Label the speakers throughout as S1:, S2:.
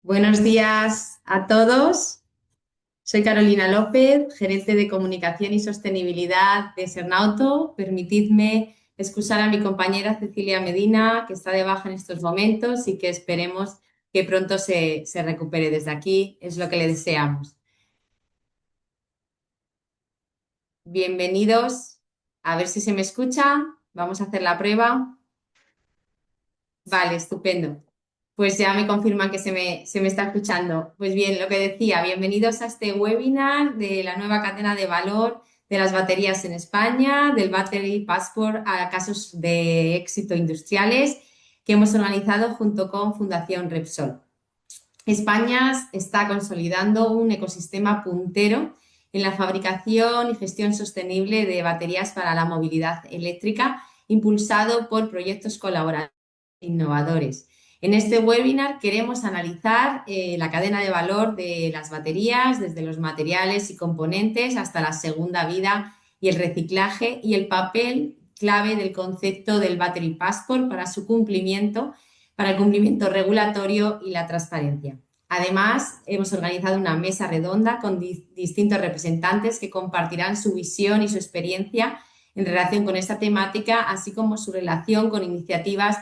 S1: Buenos días a todos. Soy Carolina López, gerente de comunicación y sostenibilidad de Sernauto. Permitidme excusar a mi compañera Cecilia Medina, que está de baja en estos momentos y que esperemos que pronto se recupere. Desde aquí es lo que le deseamos. Bienvenidos. A ver si se me escucha. Vamos a hacer la prueba. Vale, estupendo. Pues ya me confirman que se me está escuchando. Pues bien, lo que decía, bienvenidos a este webinar de la nueva cadena de valor de las baterías en España, del Battery Passport a casos de éxito industriales que hemos organizado junto con Fundación Repsol. España está consolidando un ecosistema puntero en la fabricación y gestión sostenible de baterías para la movilidad eléctrica, impulsado por proyectos colaborativos e innovadores. En este webinar queremos analizar la cadena de valor de las baterías, desde los materiales y componentes hasta la segunda vida y el reciclaje, y el papel clave del concepto del Battery Passport para el cumplimiento regulatorio y la transparencia. Además, hemos organizado una mesa redonda con distintos representantes que compartirán su visión y su experiencia en relación con esta temática, así como su relación con iniciativas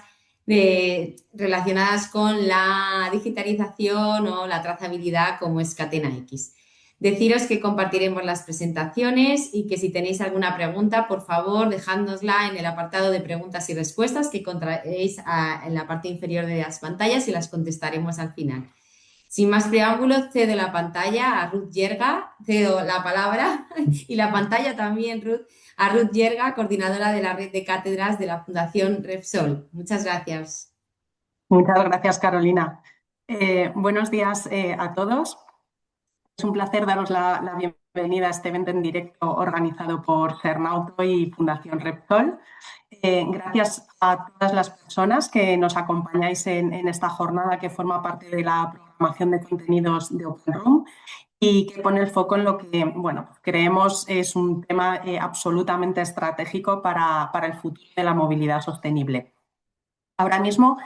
S1: relacionadas con la digitalización o la trazabilidad, como es Catena X. Deciros que compartiremos las presentaciones y que si tenéis alguna pregunta, por favor, dejádnosla en el apartado de preguntas y respuestas que encontraréis en la parte inferior de las pantallas y las contestaremos al final. Sin más preámbulos, cedo la pantalla a Ruth Yerga, cedo la palabra y la pantalla también, Ruth, a Ruth Yerga, coordinadora de la red de cátedras de la Fundación Repsol. Muchas gracias.
S2: Muchas gracias, Carolina. Buenos días a todos. Es un placer daros la bienvenida a este evento en directo organizado por Cernauto y Fundación Repsol. Gracias a todas las personas que nos acompañáis en esta jornada que forma parte de la programación de contenidos de Open Room y que pone el foco en lo que, bueno, creemos es un tema absolutamente estratégico para el futuro de la movilidad sostenible. Ahora mismo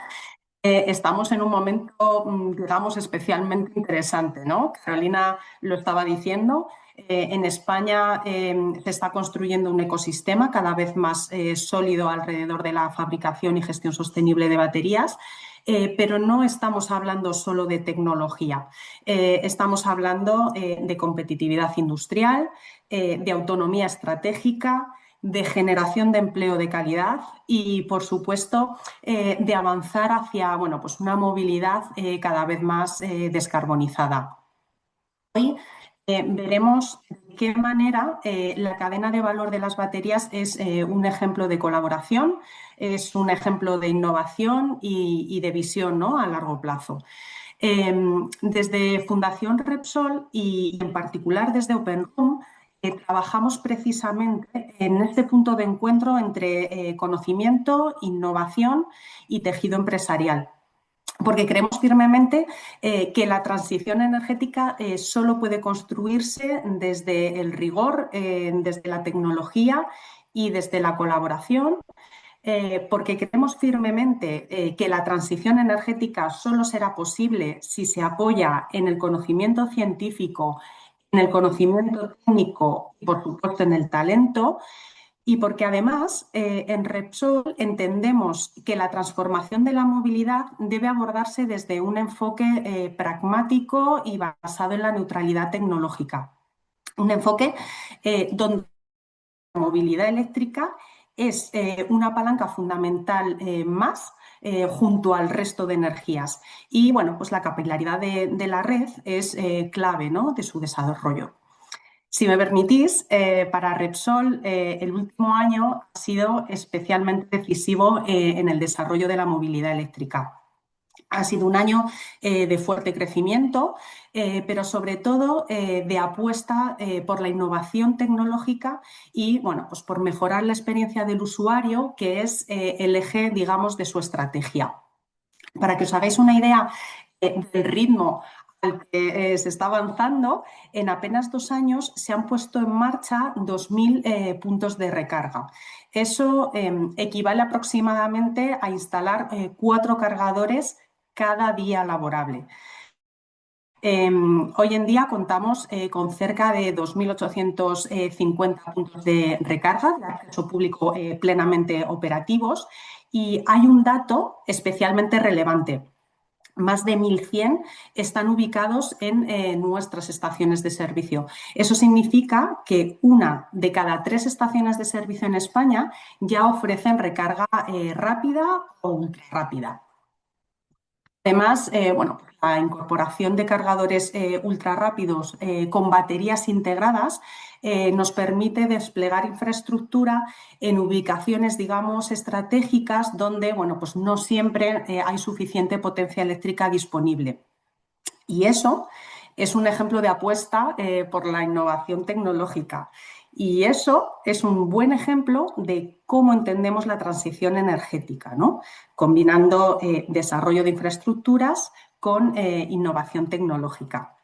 S2: estamos en un momento, digamos, especialmente interesante, ¿no? Carolina lo estaba diciendo. En España se está construyendo un ecosistema cada vez más sólido alrededor de la fabricación y gestión sostenible de baterías. Pero no estamos hablando solo de tecnología, estamos hablando de competitividad industrial, de autonomía estratégica, de generación de empleo de calidad y, por supuesto, de avanzar hacia bueno, pues una movilidad cada vez más descarbonizada. Hoy veremos de qué manera la cadena de valor de las baterías es un ejemplo de colaboración, es un ejemplo de innovación y de visión, ¿no?, a largo plazo. Desde Fundación Repsol y en particular desde Open Room, trabajamos precisamente en este punto de encuentro entre conocimiento, innovación y tejido empresarial. Porque creemos firmemente que la transición energética solo puede construirse desde el rigor, desde la tecnología y desde la colaboración, porque creemos firmemente que la transición energética solo será posible si se apoya en el conocimiento científico, en el conocimiento técnico y, por supuesto, en el talento. Y porque además en Repsol entendemos que la transformación de la movilidad debe abordarse desde un enfoque pragmático y basado en la neutralidad tecnológica. Un enfoque donde la movilidad eléctrica es una palanca fundamental más junto al resto de energías. Y bueno, pues la capilaridad de la red es clave, ¿no?, de su desarrollo. Si me permitís, para Repsol el último año ha sido especialmente decisivo en el desarrollo de la movilidad eléctrica. Ha sido un año de fuerte crecimiento, pero sobre todo de apuesta por la innovación tecnológica y, bueno, pues por mejorar la experiencia del usuario, que es el eje, digamos, de su estrategia. Para que os hagáis una idea del ritmo al que se está avanzando, en apenas 2 años se han puesto en marcha 2.000 puntos de recarga. Eso equivale aproximadamente a instalar 4 cargadores cada día laborable. Hoy en día contamos con cerca de 2.850 puntos de recarga de acceso público plenamente operativos y hay un dato especialmente relevante. Más de 1.100 están ubicados en nuestras estaciones de servicio. Eso significa que una de cada 3 estaciones de servicio en España ya ofrecen recarga rápida o ultra rápida. Además, bueno, la incorporación de cargadores ultra rápidos con baterías integradas nos permite desplegar infraestructura en ubicaciones, digamos, estratégicas donde, bueno, pues no siempre hay suficiente potencia eléctrica disponible. Y eso es un ejemplo de apuesta por la innovación tecnológica. Y eso es un buen ejemplo de cómo entendemos la transición energética, ¿no? Combinando desarrollo de infraestructuras con innovación tecnológica.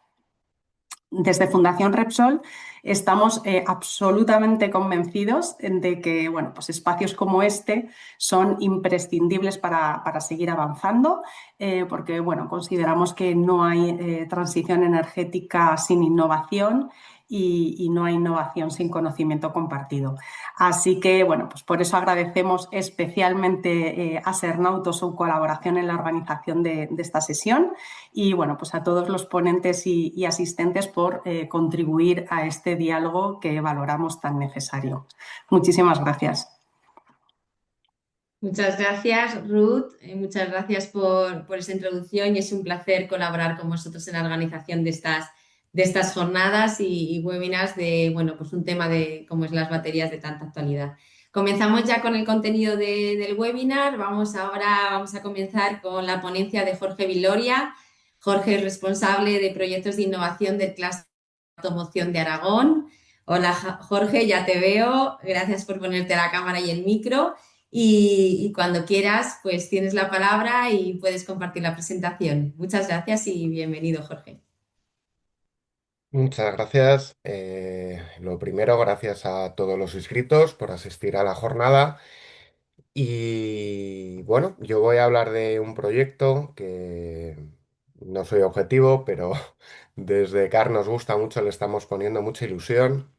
S2: Desde Fundación Repsol estamos absolutamente convencidos de que bueno, pues espacios como este son imprescindibles para seguir avanzando, porque bueno, consideramos que no hay transición energética sin innovación y no hay innovación sin conocimiento compartido. Así que bueno, pues por eso agradecemos especialmente a Sernauto su colaboración en la organización de esta sesión y bueno, pues a todos los ponentes y asistentes por contribuir a este diálogo que valoramos tan necesario. Muchísimas gracias.
S1: Muchas gracias, Ruth. Muchas gracias por esa introducción y es un placer colaborar con vosotros en la organización de estas jornadas y webinars de, bueno, pues un tema de cómo es las baterías de tanta actualidad. Comenzamos ya con el contenido del webinar. Vamos a comenzar con la ponencia de Jorge Viloria. Jorge es responsable de proyectos de innovación del Cluster de Automoción de Aragón. Hola, Jorge, ya te veo. Gracias por ponerte la cámara y el micro. Y cuando quieras, pues tienes la palabra y puedes compartir la presentación. Muchas gracias y bienvenido, Jorge.
S3: Muchas gracias. Lo primero, gracias a todos los inscritos por asistir a la jornada. Y bueno, yo voy a hablar de un proyecto que no soy objetivo, pero desde CAR nos gusta mucho, le estamos poniendo mucha ilusión.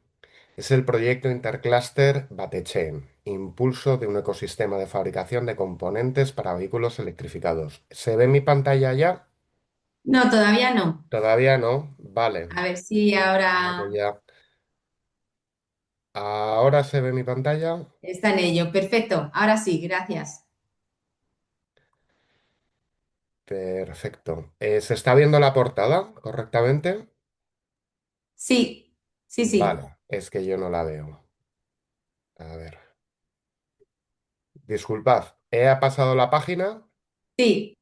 S3: Es el proyecto Intercluster Batechain, impulso de un ecosistema de fabricación de componentes para vehículos electrificados. ¿Se ve mi pantalla ya?
S1: No, todavía no.
S3: Todavía no. Vale.
S1: A ver si
S3: Voy
S1: ahora
S3: a... Ahora se ve mi pantalla.
S1: está en ello. Perfecto. Ahora sí, gracias.
S3: Perfecto. ¿Se está viendo la portada correctamente?
S1: Sí, sí, sí.
S3: Vale, es que yo no la veo. A ver. Disculpad, ¿he pasado la página?
S1: Sí,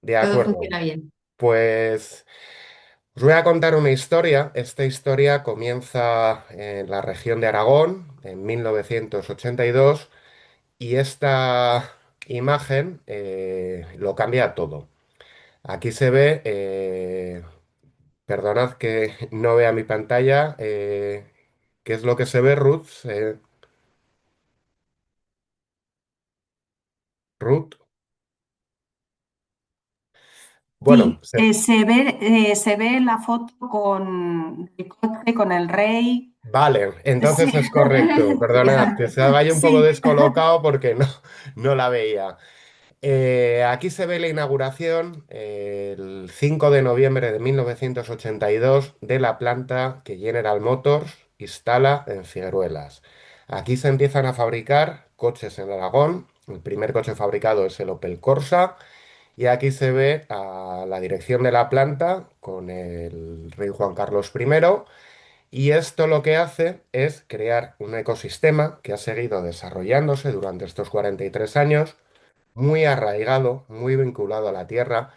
S3: De
S1: todo
S3: acuerdo.
S1: funciona bien.
S3: Pues os voy a contar una historia. Esta historia comienza en la región de Aragón en 1982 y esta imagen lo cambia todo. Aquí se ve, perdonad que no vea mi pantalla, ¿qué es lo que se ve, Ruth? Ruth. Bueno,
S2: Sí, se ve la foto con el coche, con el rey.
S3: vale,
S2: Sí,
S3: entonces es correcto. Perdonad, que se vaya un poco
S2: sí.
S3: descolocado porque no, no la veía. Aquí se ve la inauguración el 5 de noviembre de 1982 de la planta que General Motors instala en Figueruelas. Aquí se empiezan a fabricar coches en Aragón. El primer coche fabricado es el Opel Corsa. Y aquí se ve a la dirección de la planta con el rey Juan Carlos I. Y esto lo que hace es crear un ecosistema que ha seguido desarrollándose durante estos 43 años muy arraigado, muy vinculado a la tierra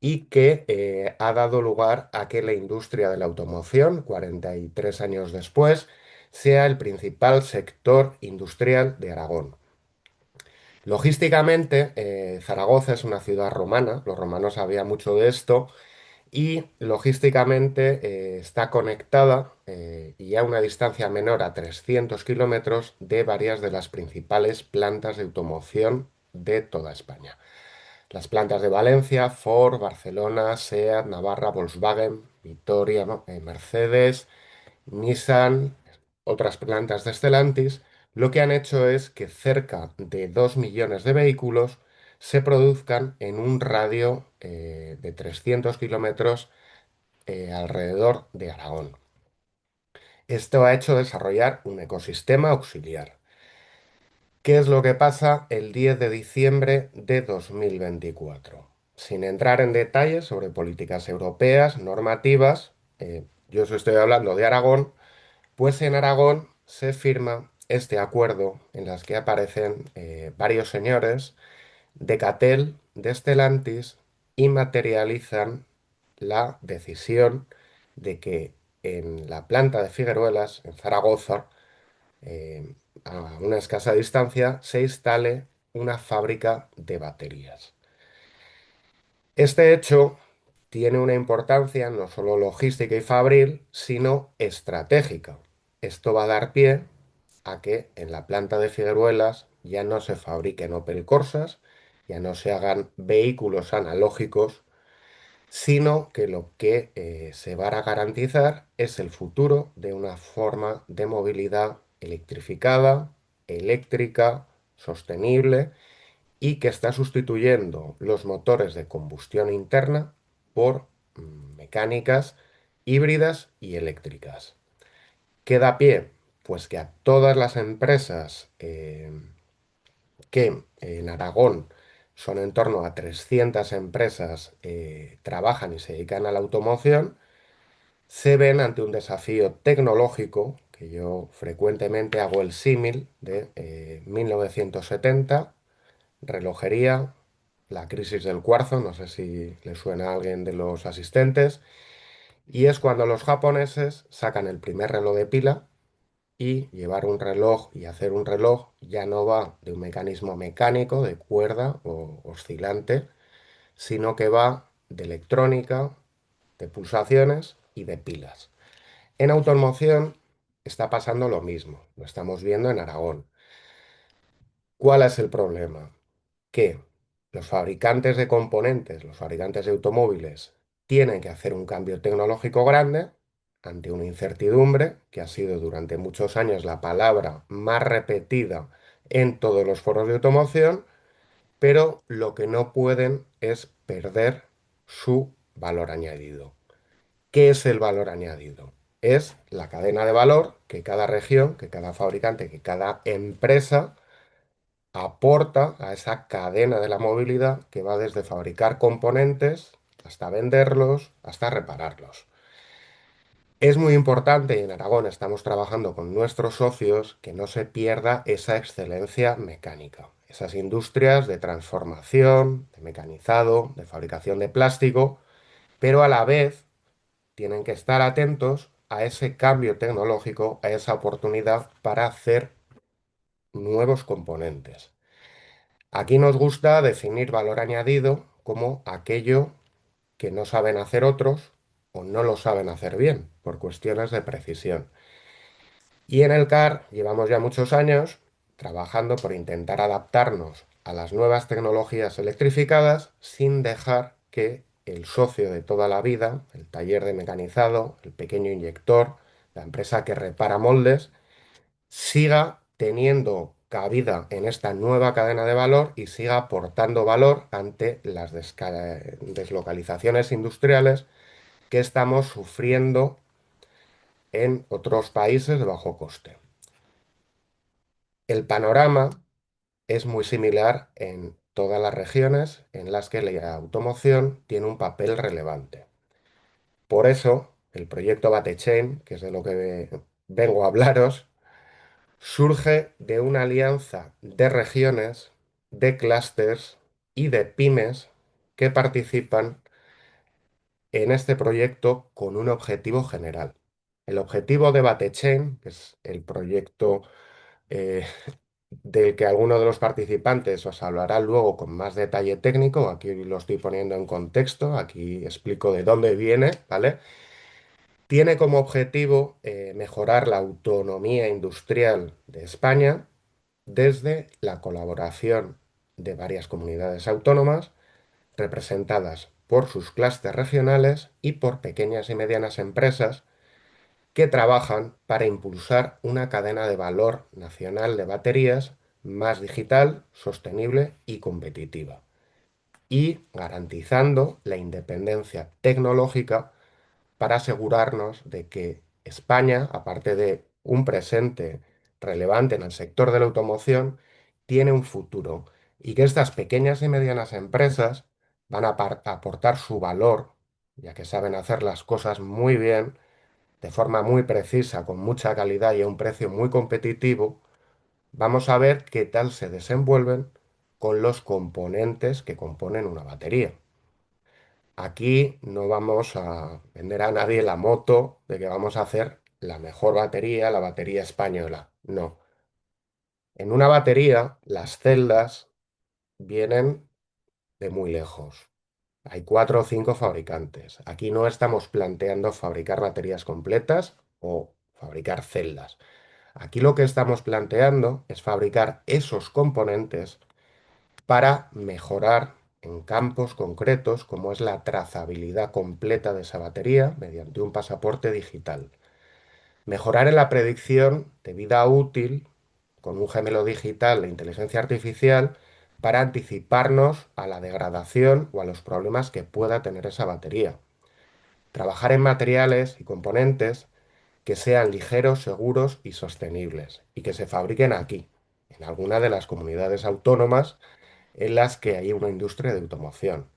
S3: y que ha dado lugar a que la industria de la automoción, 43 años después, sea el principal sector industrial de Aragón. Logísticamente, Zaragoza es una ciudad romana, los romanos sabían mucho de esto, y logísticamente está conectada y a una distancia menor a 300 kilómetros de varias de las principales plantas de automoción de toda España. Las plantas de Valencia, Ford, Barcelona, SEAT, Navarra, Volkswagen, Vitoria, ¿no? Mercedes, Nissan, otras plantas de Stellantis, lo que han hecho es que cerca de 2 millones de vehículos se produzcan en un radio de 300 kilómetros alrededor de Aragón. Esto ha hecho desarrollar un ecosistema auxiliar. ¿Qué es lo que pasa el 10 de diciembre de 2024? Sin entrar en detalles sobre políticas europeas, normativas, yo os estoy hablando de Aragón, pues en Aragón se firma este acuerdo en las que aparecen varios señores de Catel, de Stellantis, y materializan la decisión de que en la planta de Figueruelas, en Zaragoza, eh, a una escasa distancia, se instale una fábrica de baterías. Este hecho tiene una importancia no solo logística y fabril, sino estratégica. Esto va a dar pie a que en la planta de Figueruelas ya no se fabriquen Opel Corsas, ya no se hagan vehículos analógicos, sino que lo que se va a garantizar es el futuro de una forma de movilidad electrificada, eléctrica, sostenible y que está sustituyendo los motores de combustión interna por mecánicas híbridas y eléctricas. ¿Qué da pie? Pues que a todas las empresas que en Aragón son en torno a 300 empresas trabajan y se dedican a la automoción, se ven ante un desafío tecnológico, que yo frecuentemente hago el símil de 1970, relojería, la crisis del cuarzo, no sé si le suena a alguien de los asistentes, y es cuando los japoneses sacan el primer reloj de pila y llevar un reloj y hacer un reloj ya no va de un mecanismo mecánico de cuerda o oscilante, sino que va de electrónica, de pulsaciones y de pilas. En automoción está pasando lo mismo, lo estamos viendo en Aragón. ¿Cuál es el problema? Que los fabricantes de componentes, los fabricantes de automóviles, tienen que hacer un cambio tecnológico grande ante una incertidumbre que ha sido durante muchos años la palabra más repetida en todos los foros de automoción, pero lo que no pueden es perder su valor añadido. ¿Qué es el valor añadido? Es la cadena de valor que cada región, que cada fabricante, que cada empresa aporta a esa cadena de la movilidad que va desde fabricar componentes hasta venderlos, hasta repararlos. Es muy importante, y en Aragón estamos trabajando con nuestros socios, que no se pierda esa excelencia mecánica, esas industrias de transformación, de mecanizado, de fabricación de plástico, pero a la vez tienen que estar atentos a ese cambio tecnológico, a esa oportunidad para hacer nuevos componentes. Aquí nos gusta definir valor añadido como aquello que no saben hacer otros o no lo saben hacer bien por cuestiones de precisión. Y en el CAR llevamos ya muchos años trabajando por intentar adaptarnos a las nuevas tecnologías electrificadas sin dejar que el socio de toda la vida, el taller de mecanizado, el pequeño inyector, la empresa que repara moldes, siga teniendo cabida en esta nueva cadena de valor y siga aportando valor ante las deslocalizaciones industriales que estamos sufriendo en otros países de bajo coste. El panorama es muy similar en todas las regiones en las que la automoción tiene un papel relevante. Por eso, el proyecto BateChain, que es de lo que vengo a hablaros, surge de una alianza de regiones, de clústeres y de pymes que participan en este proyecto con un objetivo general. El objetivo de BateChain, que es el proyecto eh, del que alguno de los participantes os hablará luego con más detalle técnico, aquí lo estoy poniendo en contexto, aquí explico de dónde viene, ¿vale? Tiene como objetivo mejorar la autonomía industrial de España desde la colaboración de varias comunidades autónomas, representadas por sus clústeres regionales y por pequeñas y medianas empresas que trabajan para impulsar una cadena de valor nacional de baterías más digital, sostenible y competitiva, y garantizando la independencia tecnológica para asegurarnos de que España, aparte de un presente relevante en el sector de la automoción, tiene un futuro y que estas pequeñas y medianas empresas van a aportar su valor, ya que saben hacer las cosas muy bien, de forma muy precisa, con mucha calidad y a un precio muy competitivo. Vamos a ver qué tal se desenvuelven con los componentes que componen una batería. Aquí no vamos a vender a nadie la moto de que vamos a hacer la mejor batería, la batería española. No. En una batería, las celdas vienen de muy lejos. Hay 4 o 5 fabricantes. Aquí no estamos planteando fabricar baterías completas o fabricar celdas. Aquí lo que estamos planteando es fabricar esos componentes para mejorar en campos concretos como es la trazabilidad completa de esa batería mediante un pasaporte digital. Mejorar en la predicción de vida útil con un gemelo digital de inteligencia artificial para anticiparnos a la degradación o a los problemas que pueda tener esa batería. Trabajar en materiales y componentes que sean ligeros, seguros y sostenibles y que se fabriquen aquí, en alguna de las comunidades autónomas en las que hay una industria de automoción.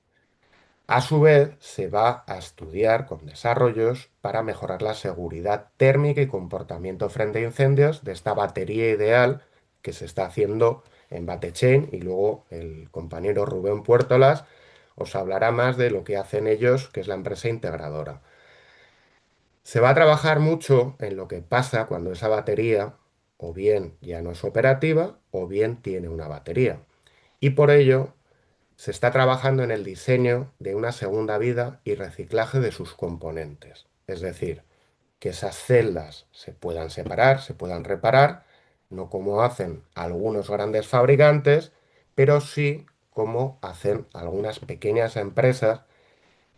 S3: A su vez, se va a estudiar con desarrollos para mejorar la seguridad térmica y comportamiento frente a incendios de esta batería ideal que se está haciendo en Batechain, y luego el compañero Rubén Puertolas os hablará más de lo que hacen ellos, que es la empresa integradora. Se va a trabajar mucho en lo que pasa cuando esa batería o bien ya no es operativa o bien tiene una batería. Y por ello se está trabajando en el diseño de una segunda vida y reciclaje de sus componentes. Es decir, que esas celdas se puedan separar, se puedan reparar, no como hacen algunos grandes fabricantes, pero sí como hacen algunas pequeñas empresas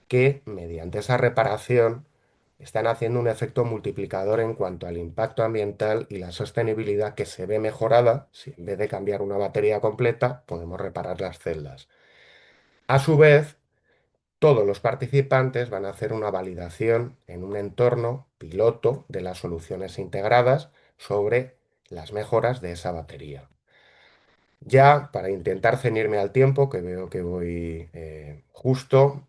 S3: que mediante esa reparación están haciendo un efecto multiplicador en cuanto al impacto ambiental y la sostenibilidad, que se ve mejorada si en vez de cambiar una batería completa podemos reparar las celdas. A su vez, todos los participantes van a hacer una validación en un entorno piloto de las soluciones integradas sobre las mejoras de esa batería. Ya, para intentar ceñirme al tiempo, que veo que voy justo,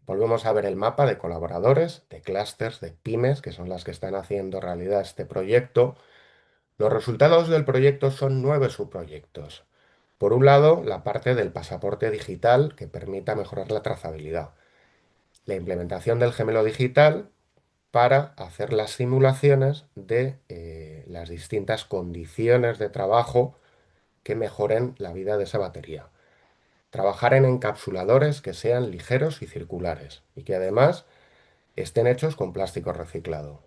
S3: volvemos a ver el mapa de colaboradores, de clústeres, de pymes, que son las que están haciendo realidad este proyecto. Los resultados del proyecto son 9 subproyectos. Por un lado, la parte del pasaporte digital que permita mejorar la trazabilidad. La implementación del gemelo digital para hacer las simulaciones de las distintas condiciones de trabajo que mejoren la vida de esa batería. Trabajar en encapsuladores que sean ligeros y circulares y que además estén hechos con plástico reciclado.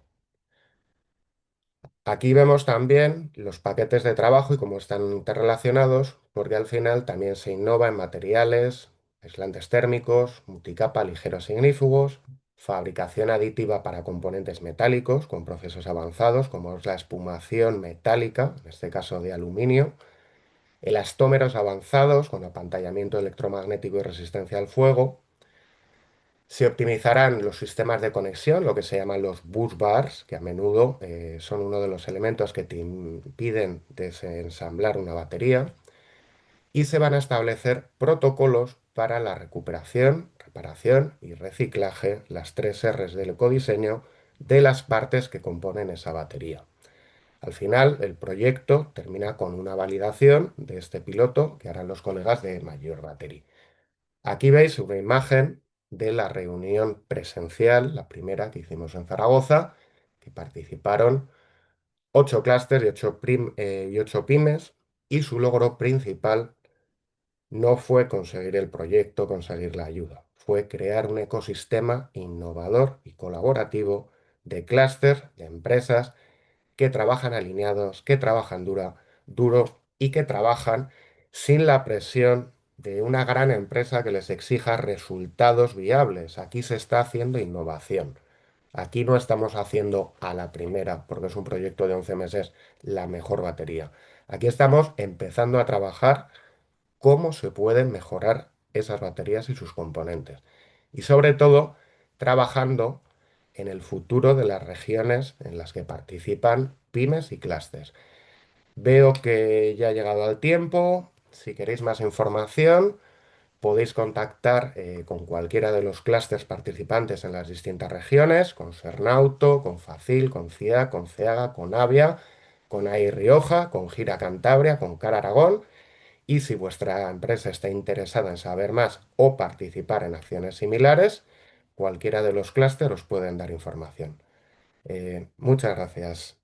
S3: Aquí vemos también los paquetes de trabajo y cómo están interrelacionados, porque al final también se innova en materiales, aislantes térmicos, multicapa ligeros e ignífugos, fabricación aditiva para componentes metálicos con procesos avanzados, como es la espumación metálica, en este caso de aluminio, elastómeros avanzados con apantallamiento electromagnético y resistencia al fuego. Se optimizarán los sistemas de conexión, lo que se llaman los bus bars, que a menudo son uno de los elementos que te impiden desensamblar una batería. Y se van a establecer protocolos para la recuperación, reparación y reciclaje, las 3 Rs del ecodiseño, de las partes que componen esa batería. Al final, el proyecto termina con una validación de este piloto que harán los colegas de Major Battery. Aquí veis una imagen de la reunión presencial, la primera que hicimos en Zaragoza, que participaron 8 clústeres y 8 pymes, y su logro principal no fue conseguir el proyecto, conseguir la ayuda, fue crear un ecosistema innovador y colaborativo de clústeres, de empresas que trabajan alineados, que trabajan duro y que trabajan sin la presión de una gran empresa que les exija resultados viables. Aquí se está haciendo innovación. Aquí no estamos haciendo a la primera, porque es un proyecto de 11 meses, la mejor batería. Aquí estamos empezando a trabajar cómo se pueden mejorar esas baterías y sus componentes. Y sobre todo, trabajando en el futuro de las regiones en las que participan pymes y clústeres. Veo que ya ha llegado el tiempo. Si queréis más información, podéis contactar con cualquiera de los clústeres participantes en las distintas regiones, con Sernauto, con Facil, con CIA, con CEAGA, con Avia, con AI Rioja, con Gira Cantabria, con Car Aragón. Y si vuestra empresa está interesada en saber más o participar en acciones similares, cualquiera de los clústeres os pueden dar información. Muchas gracias.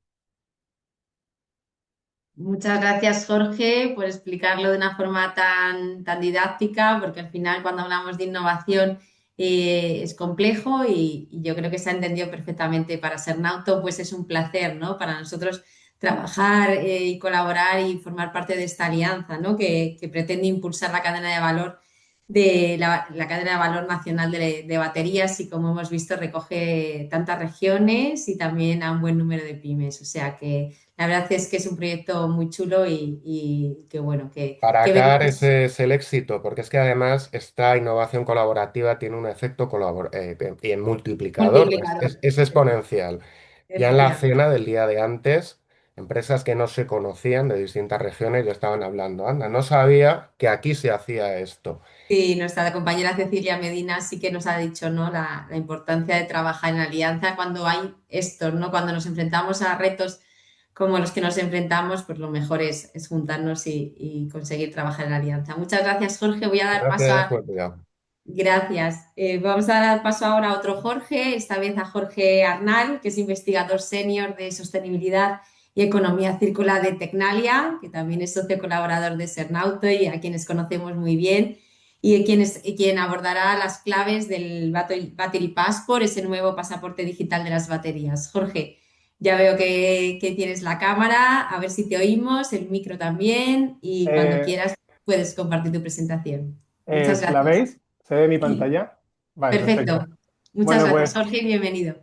S1: Muchas gracias, Jorge, por explicarlo de una forma tan didáctica, porque al final cuando hablamos de innovación es complejo y yo creo que se ha entendido perfectamente. Para Sernauto, pues es un placer, ¿no? Para nosotros trabajar y colaborar y formar parte de esta alianza, ¿no? Que pretende impulsar la cadena de valor la cadena de valor nacional de baterías y como hemos visto recoge tantas regiones y también a un buen número de pymes. O sea que la verdad es que es un proyecto muy chulo y que bueno,
S3: Para
S1: que
S3: CAR
S1: venimos
S3: ese es el éxito, porque es que además esta innovación colaborativa tiene un efecto en multiplicador,
S1: multiplicador.
S3: es exponencial. Ya en la
S1: Efectivamente.
S3: cena del día de antes, empresas que no se conocían de distintas regiones ya estaban hablando, anda, no sabía que aquí se hacía esto.
S1: Sí, nuestra compañera Cecilia Medina sí que nos ha dicho, ¿no? La importancia de trabajar en alianza cuando hay esto, ¿no? Cuando nos enfrentamos a retos como los que nos enfrentamos, pues lo mejor es juntarnos y conseguir trabajar en alianza. Muchas gracias, Jorge. Voy a dar paso
S3: Gracias,
S1: a...
S3: buen día.
S1: Gracias. Vamos a dar paso ahora a otro Jorge, esta vez a Jorge Arnal, que es investigador senior de sostenibilidad y economía circular de Tecnalia, que también es socio colaborador de Sernauto y a quienes conocemos muy bien, quien abordará las claves del Battery Passport, ese nuevo pasaporte digital de las baterías. Jorge, ya veo que tienes la cámara, a ver si te oímos, el micro también, y cuando
S4: Eh,
S1: quieras puedes compartir tu presentación. Muchas
S4: ¿La
S1: gracias.
S4: veis? ¿Se ve mi
S1: Sí.
S4: pantalla? Vale,
S1: Perfecto.
S4: perfecto.
S1: Muchas
S4: Bueno,
S1: gracias,
S4: pues
S1: Jorge, y bienvenido.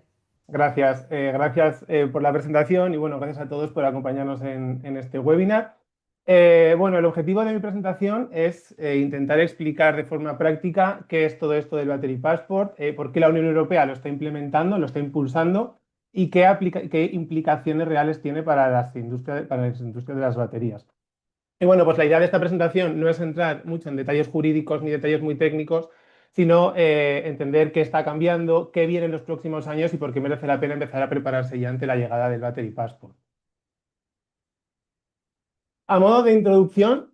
S4: gracias. Gracias por la presentación y bueno, gracias a todos por acompañarnos en este webinar. Bueno, el objetivo de mi presentación es intentar explicar de forma práctica qué es todo esto del Battery Passport, por qué la Unión Europea lo está implementando, lo está impulsando y qué implicaciones reales tiene para las industrias de las baterías. Y bueno, pues la idea de esta presentación no es entrar mucho en detalles jurídicos ni detalles muy técnicos, sino entender qué está cambiando, qué viene en los próximos años y por qué merece la pena empezar a prepararse ya ante la llegada del Battery Passport. A modo de introducción,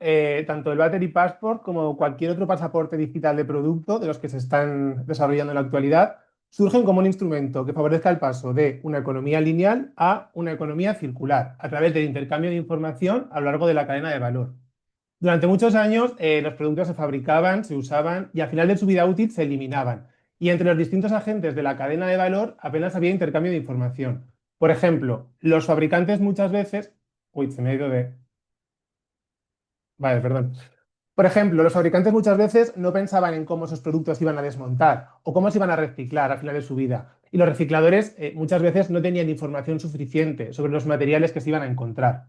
S4: tanto el Battery Passport como cualquier otro pasaporte digital de producto de los que se están desarrollando en la actualidad surgen como un instrumento que favorezca el paso de una economía lineal a una economía circular a través del intercambio de información a lo largo de la cadena de valor. Durante muchos años, los productos se fabricaban, se usaban y al final de su vida útil se eliminaban. Y entre los distintos agentes de la cadena de valor apenas había intercambio de información. Por ejemplo, los fabricantes muchas veces... Uy, se me ha ido de... Vale, perdón. Por ejemplo, los fabricantes muchas veces no pensaban en cómo esos productos se iban a desmontar o cómo se iban a reciclar al final de su vida. Y los recicladores muchas veces no tenían información suficiente sobre los materiales que se iban a encontrar.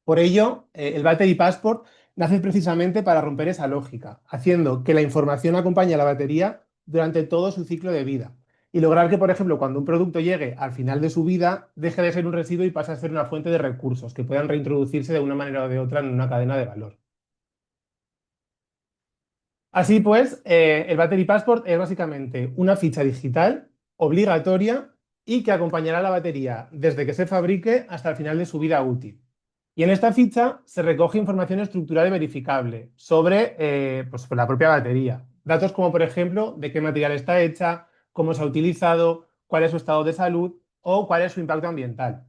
S4: Por ello, el Battery Passport nace precisamente para romper esa lógica, haciendo que la información acompañe a la batería durante todo su ciclo de vida y lograr que, por ejemplo, cuando un producto llegue al final de su vida, deje de ser un residuo y pase a ser una fuente de recursos que puedan reintroducirse de una manera o de otra en una cadena de valor. Así pues, el Battery Passport es básicamente una ficha digital obligatoria y que acompañará a la batería desde que se fabrique hasta el final de su vida útil. Y en esta ficha se recoge información estructurada y verificable sobre pues, la propia batería. Datos como, por ejemplo, de qué material está hecha, cómo se ha utilizado, cuál es su estado de salud o cuál es su impacto ambiental.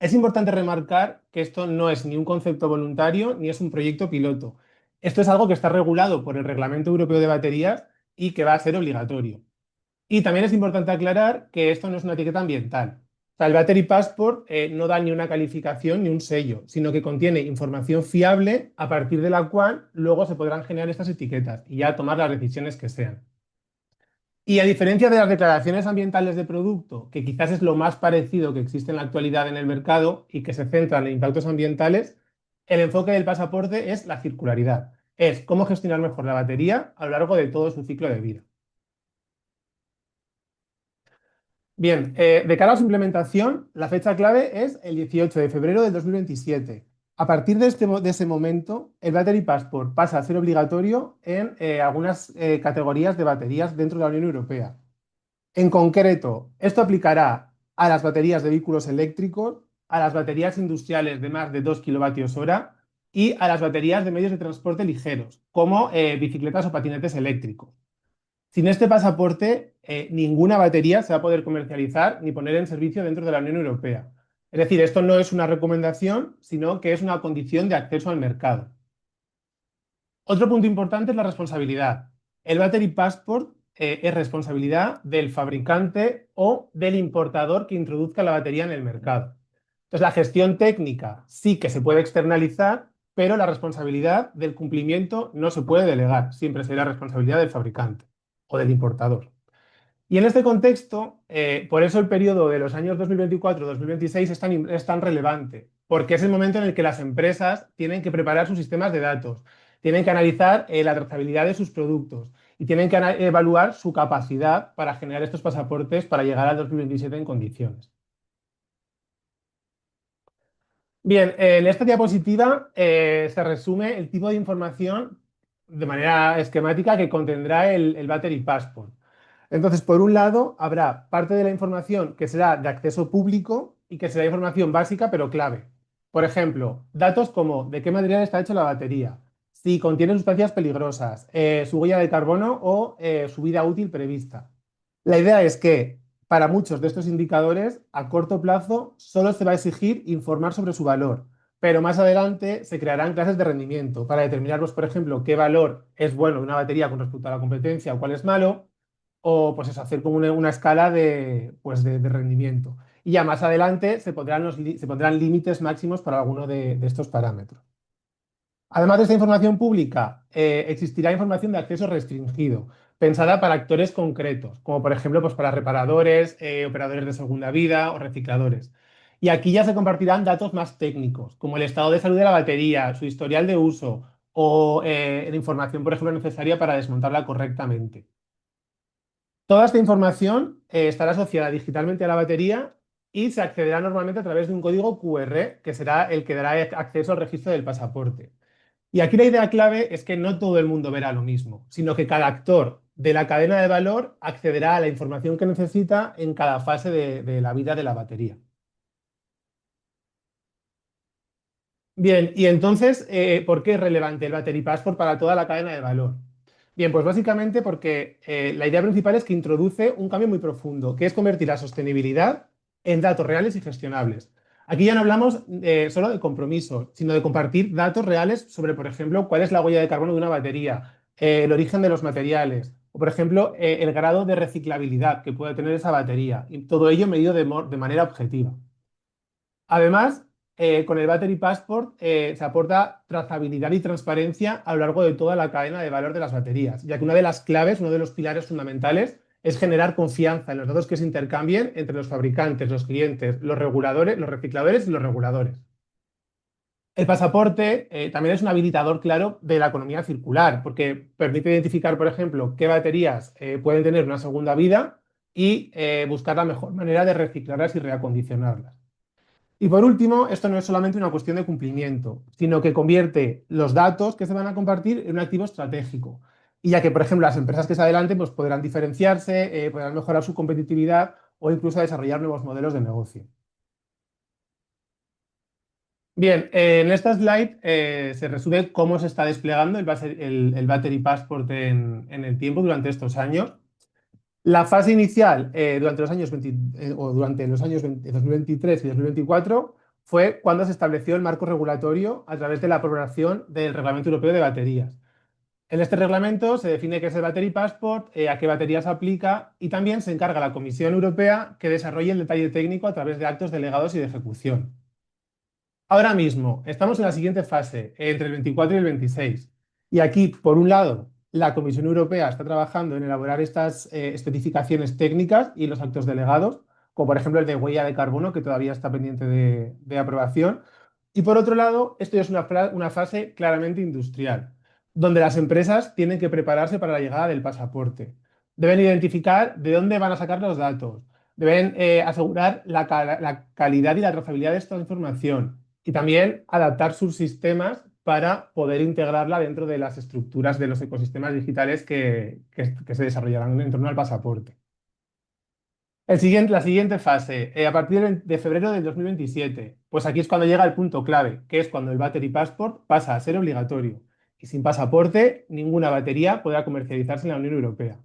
S4: Es importante remarcar que esto no es ni un concepto voluntario ni es un proyecto piloto. Esto es algo que está regulado por el Reglamento Europeo de Baterías y que va a ser obligatorio. Y también es importante aclarar que esto no es una etiqueta ambiental. O sea, el Battery Passport no da ni una calificación ni un sello, sino que contiene información fiable a partir de la cual luego se podrán generar estas etiquetas y ya tomar las decisiones que sean. Y a diferencia de las declaraciones ambientales de producto, que quizás es lo más parecido que existe en la actualidad en el mercado y que se centran en impactos ambientales, el enfoque del pasaporte es la circularidad. Es cómo gestionar mejor la batería a lo largo de todo su ciclo de vida. Bien, de cara a su implementación, la fecha clave es el 18 de febrero del 2027. A partir de ese momento, el Battery Passport pasa a ser obligatorio en algunas categorías de baterías dentro de la Unión Europea. En concreto, esto aplicará a las baterías de vehículos eléctricos, a las baterías industriales de más de 2 kilovatios hora y a las baterías de medios de transporte ligeros, como bicicletas o patinetes eléctricos. Sin este pasaporte, ninguna batería se va a poder comercializar ni poner en servicio dentro de la Unión Europea. Es decir, esto no es una recomendación, sino que es una condición de acceso al mercado. Otro punto importante es la responsabilidad. El Battery Passport es responsabilidad del fabricante o del importador que introduzca la batería en el mercado. Entonces, la gestión técnica sí que se puede externalizar, pero la responsabilidad del cumplimiento no se puede delegar. Siempre será responsabilidad del fabricante o del importador. Y en este contexto, por eso el periodo de los años 2024-2026 es tan relevante, porque es el momento en el que las empresas tienen que preparar sus sistemas de datos, tienen que analizar la trazabilidad de sus productos y tienen que evaluar su capacidad para generar estos pasaportes para llegar al 2027 en condiciones. Bien, en esta diapositiva se resume el tipo de información de manera esquemática que contendrá el Battery Passport. Entonces, por un lado, habrá parte de la información que será de acceso público y que será información básica pero clave. Por ejemplo, datos como de qué material está hecha la batería, si contiene sustancias peligrosas, su huella de carbono o su vida útil prevista. La idea es que para muchos de estos indicadores, a corto plazo, solo se va a exigir informar sobre su valor, pero más adelante se crearán clases de rendimiento para determinar, pues, por ejemplo, qué valor es bueno de una batería con respecto a la competencia o cuál es malo, o pues eso, hacer como una escala de rendimiento. Y ya más adelante se pondrán límites máximos para alguno de estos parámetros. Además de esta información pública, existirá información de acceso restringido, pensada para actores concretos, como por ejemplo pues para reparadores, operadores de segunda vida o recicladores. Y aquí ya se compartirán datos más técnicos, como el estado de salud de la batería, su historial de uso o la información, por ejemplo, necesaria para desmontarla correctamente. Toda esta información estará asociada digitalmente a la batería y se accederá normalmente a través de un código QR, que será el que dará acceso al registro del pasaporte. Y aquí la idea clave es que no todo el mundo verá lo mismo, sino que cada actor de la cadena de valor accederá a la información que necesita en cada fase de la vida de la batería. Bien, y entonces, ¿por qué es relevante el Battery Passport para toda la cadena de valor? Bien, pues básicamente porque la idea principal es que introduce un cambio muy profundo, que es convertir la sostenibilidad en datos reales y gestionables. Aquí ya no hablamos solo de compromiso, sino de compartir datos reales sobre, por ejemplo, cuál es la huella de carbono de una batería, el origen de los materiales, o, por ejemplo, el grado de reciclabilidad que puede tener esa batería, y todo ello medido de manera objetiva. Además, con el Battery Passport se aporta trazabilidad y transparencia a lo largo de toda la cadena de valor de las baterías, ya que una de las claves, uno de los pilares fundamentales es generar confianza en los datos que se intercambien entre los fabricantes, los clientes, los reguladores, los recicladores y los reguladores. El pasaporte también es un habilitador claro de la economía circular, porque permite identificar, por ejemplo, qué baterías pueden tener una segunda vida y buscar la mejor manera de reciclarlas y reacondicionarlas. Y por último, esto no es solamente una cuestión de cumplimiento, sino que convierte los datos que se van a compartir en un activo estratégico. Y ya que, por ejemplo, las empresas que se adelanten pues, podrán diferenciarse, podrán mejorar su competitividad o incluso desarrollar nuevos modelos de negocio. Bien, en esta slide se resume cómo se está desplegando el Battery Passport en el tiempo durante estos años. La fase inicial, durante los años 2023 y 2024, fue cuando se estableció el marco regulatorio a través de la aprobación del Reglamento Europeo de Baterías. En este reglamento se define qué es el Battery Passport, a qué baterías aplica y también se encarga a la Comisión Europea que desarrolle el detalle técnico a través de actos delegados y de ejecución. Ahora mismo estamos en la siguiente fase, entre el 24 y el 26. Y aquí, por un lado, la Comisión Europea está trabajando en elaborar estas especificaciones técnicas y los actos delegados, como por ejemplo el de huella de carbono, que todavía está pendiente de aprobación. Y por otro lado, esto ya es una fase claramente industrial, donde las empresas tienen que prepararse para la llegada del pasaporte. Deben identificar de dónde van a sacar los datos. Deben asegurar la calidad y la trazabilidad de esta información y también adaptar sus sistemas para poder integrarla dentro de las estructuras de los ecosistemas digitales que se desarrollarán en torno al pasaporte. La siguiente fase, a partir de febrero del 2027, pues aquí es cuando llega el punto clave, que es cuando el Battery Passport pasa a ser obligatorio. Y sin pasaporte, ninguna batería podrá comercializarse en la Unión Europea.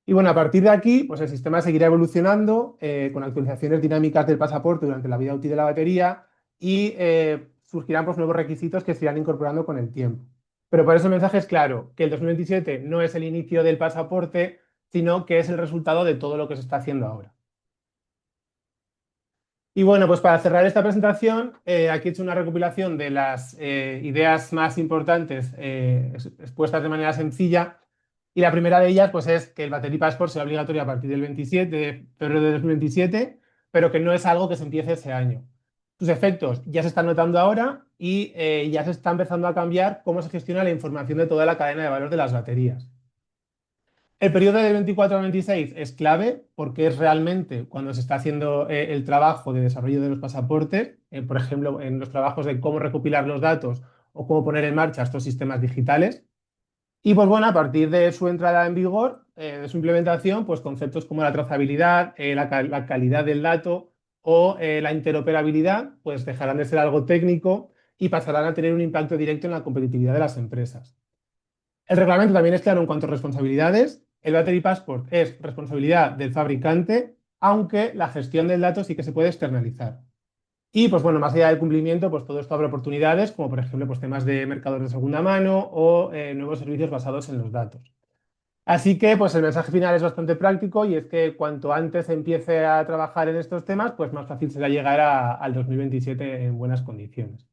S4: Y bueno, a partir de aquí, pues el sistema seguirá evolucionando con actualizaciones dinámicas del pasaporte durante la vida útil de la batería y surgirán pues, nuevos requisitos que se irán incorporando con el tiempo. Pero por eso el mensaje es claro, que el 2027 no es el inicio del pasaporte, sino que es el resultado de todo lo que se está haciendo ahora. Y bueno, pues para cerrar esta presentación, aquí he hecho una recopilación de las ideas más importantes expuestas de manera sencilla. Y la primera de ellas pues, es que el Battery Passport sea obligatorio a partir del 27 de febrero de 2027, pero que no es algo que se empiece ese año. Sus efectos ya se están notando ahora y ya se está empezando a cambiar cómo se gestiona la información de toda la cadena de valor de las baterías. El periodo de 24 a 26 es clave porque es realmente cuando se está haciendo el trabajo de desarrollo de los pasaportes, por ejemplo, en los trabajos de cómo recopilar los datos o cómo poner en marcha estos sistemas digitales. Y pues bueno, a partir de su entrada en vigor, de su implementación, pues conceptos como la trazabilidad, la calidad del dato o la interoperabilidad, pues dejarán de ser algo técnico y pasarán a tener un impacto directo en la competitividad de las empresas. El reglamento también es claro en cuanto a responsabilidades. El Battery Passport es responsabilidad del fabricante, aunque la gestión del dato sí que se puede externalizar. Y pues bueno, más allá del cumplimiento, pues todo esto abre oportunidades, como por ejemplo pues, temas de mercados de segunda mano o nuevos servicios basados en los datos. Así que pues el mensaje final es bastante práctico y es que cuanto antes empiece a trabajar en estos temas, pues más fácil será llegar al 2027 en buenas condiciones.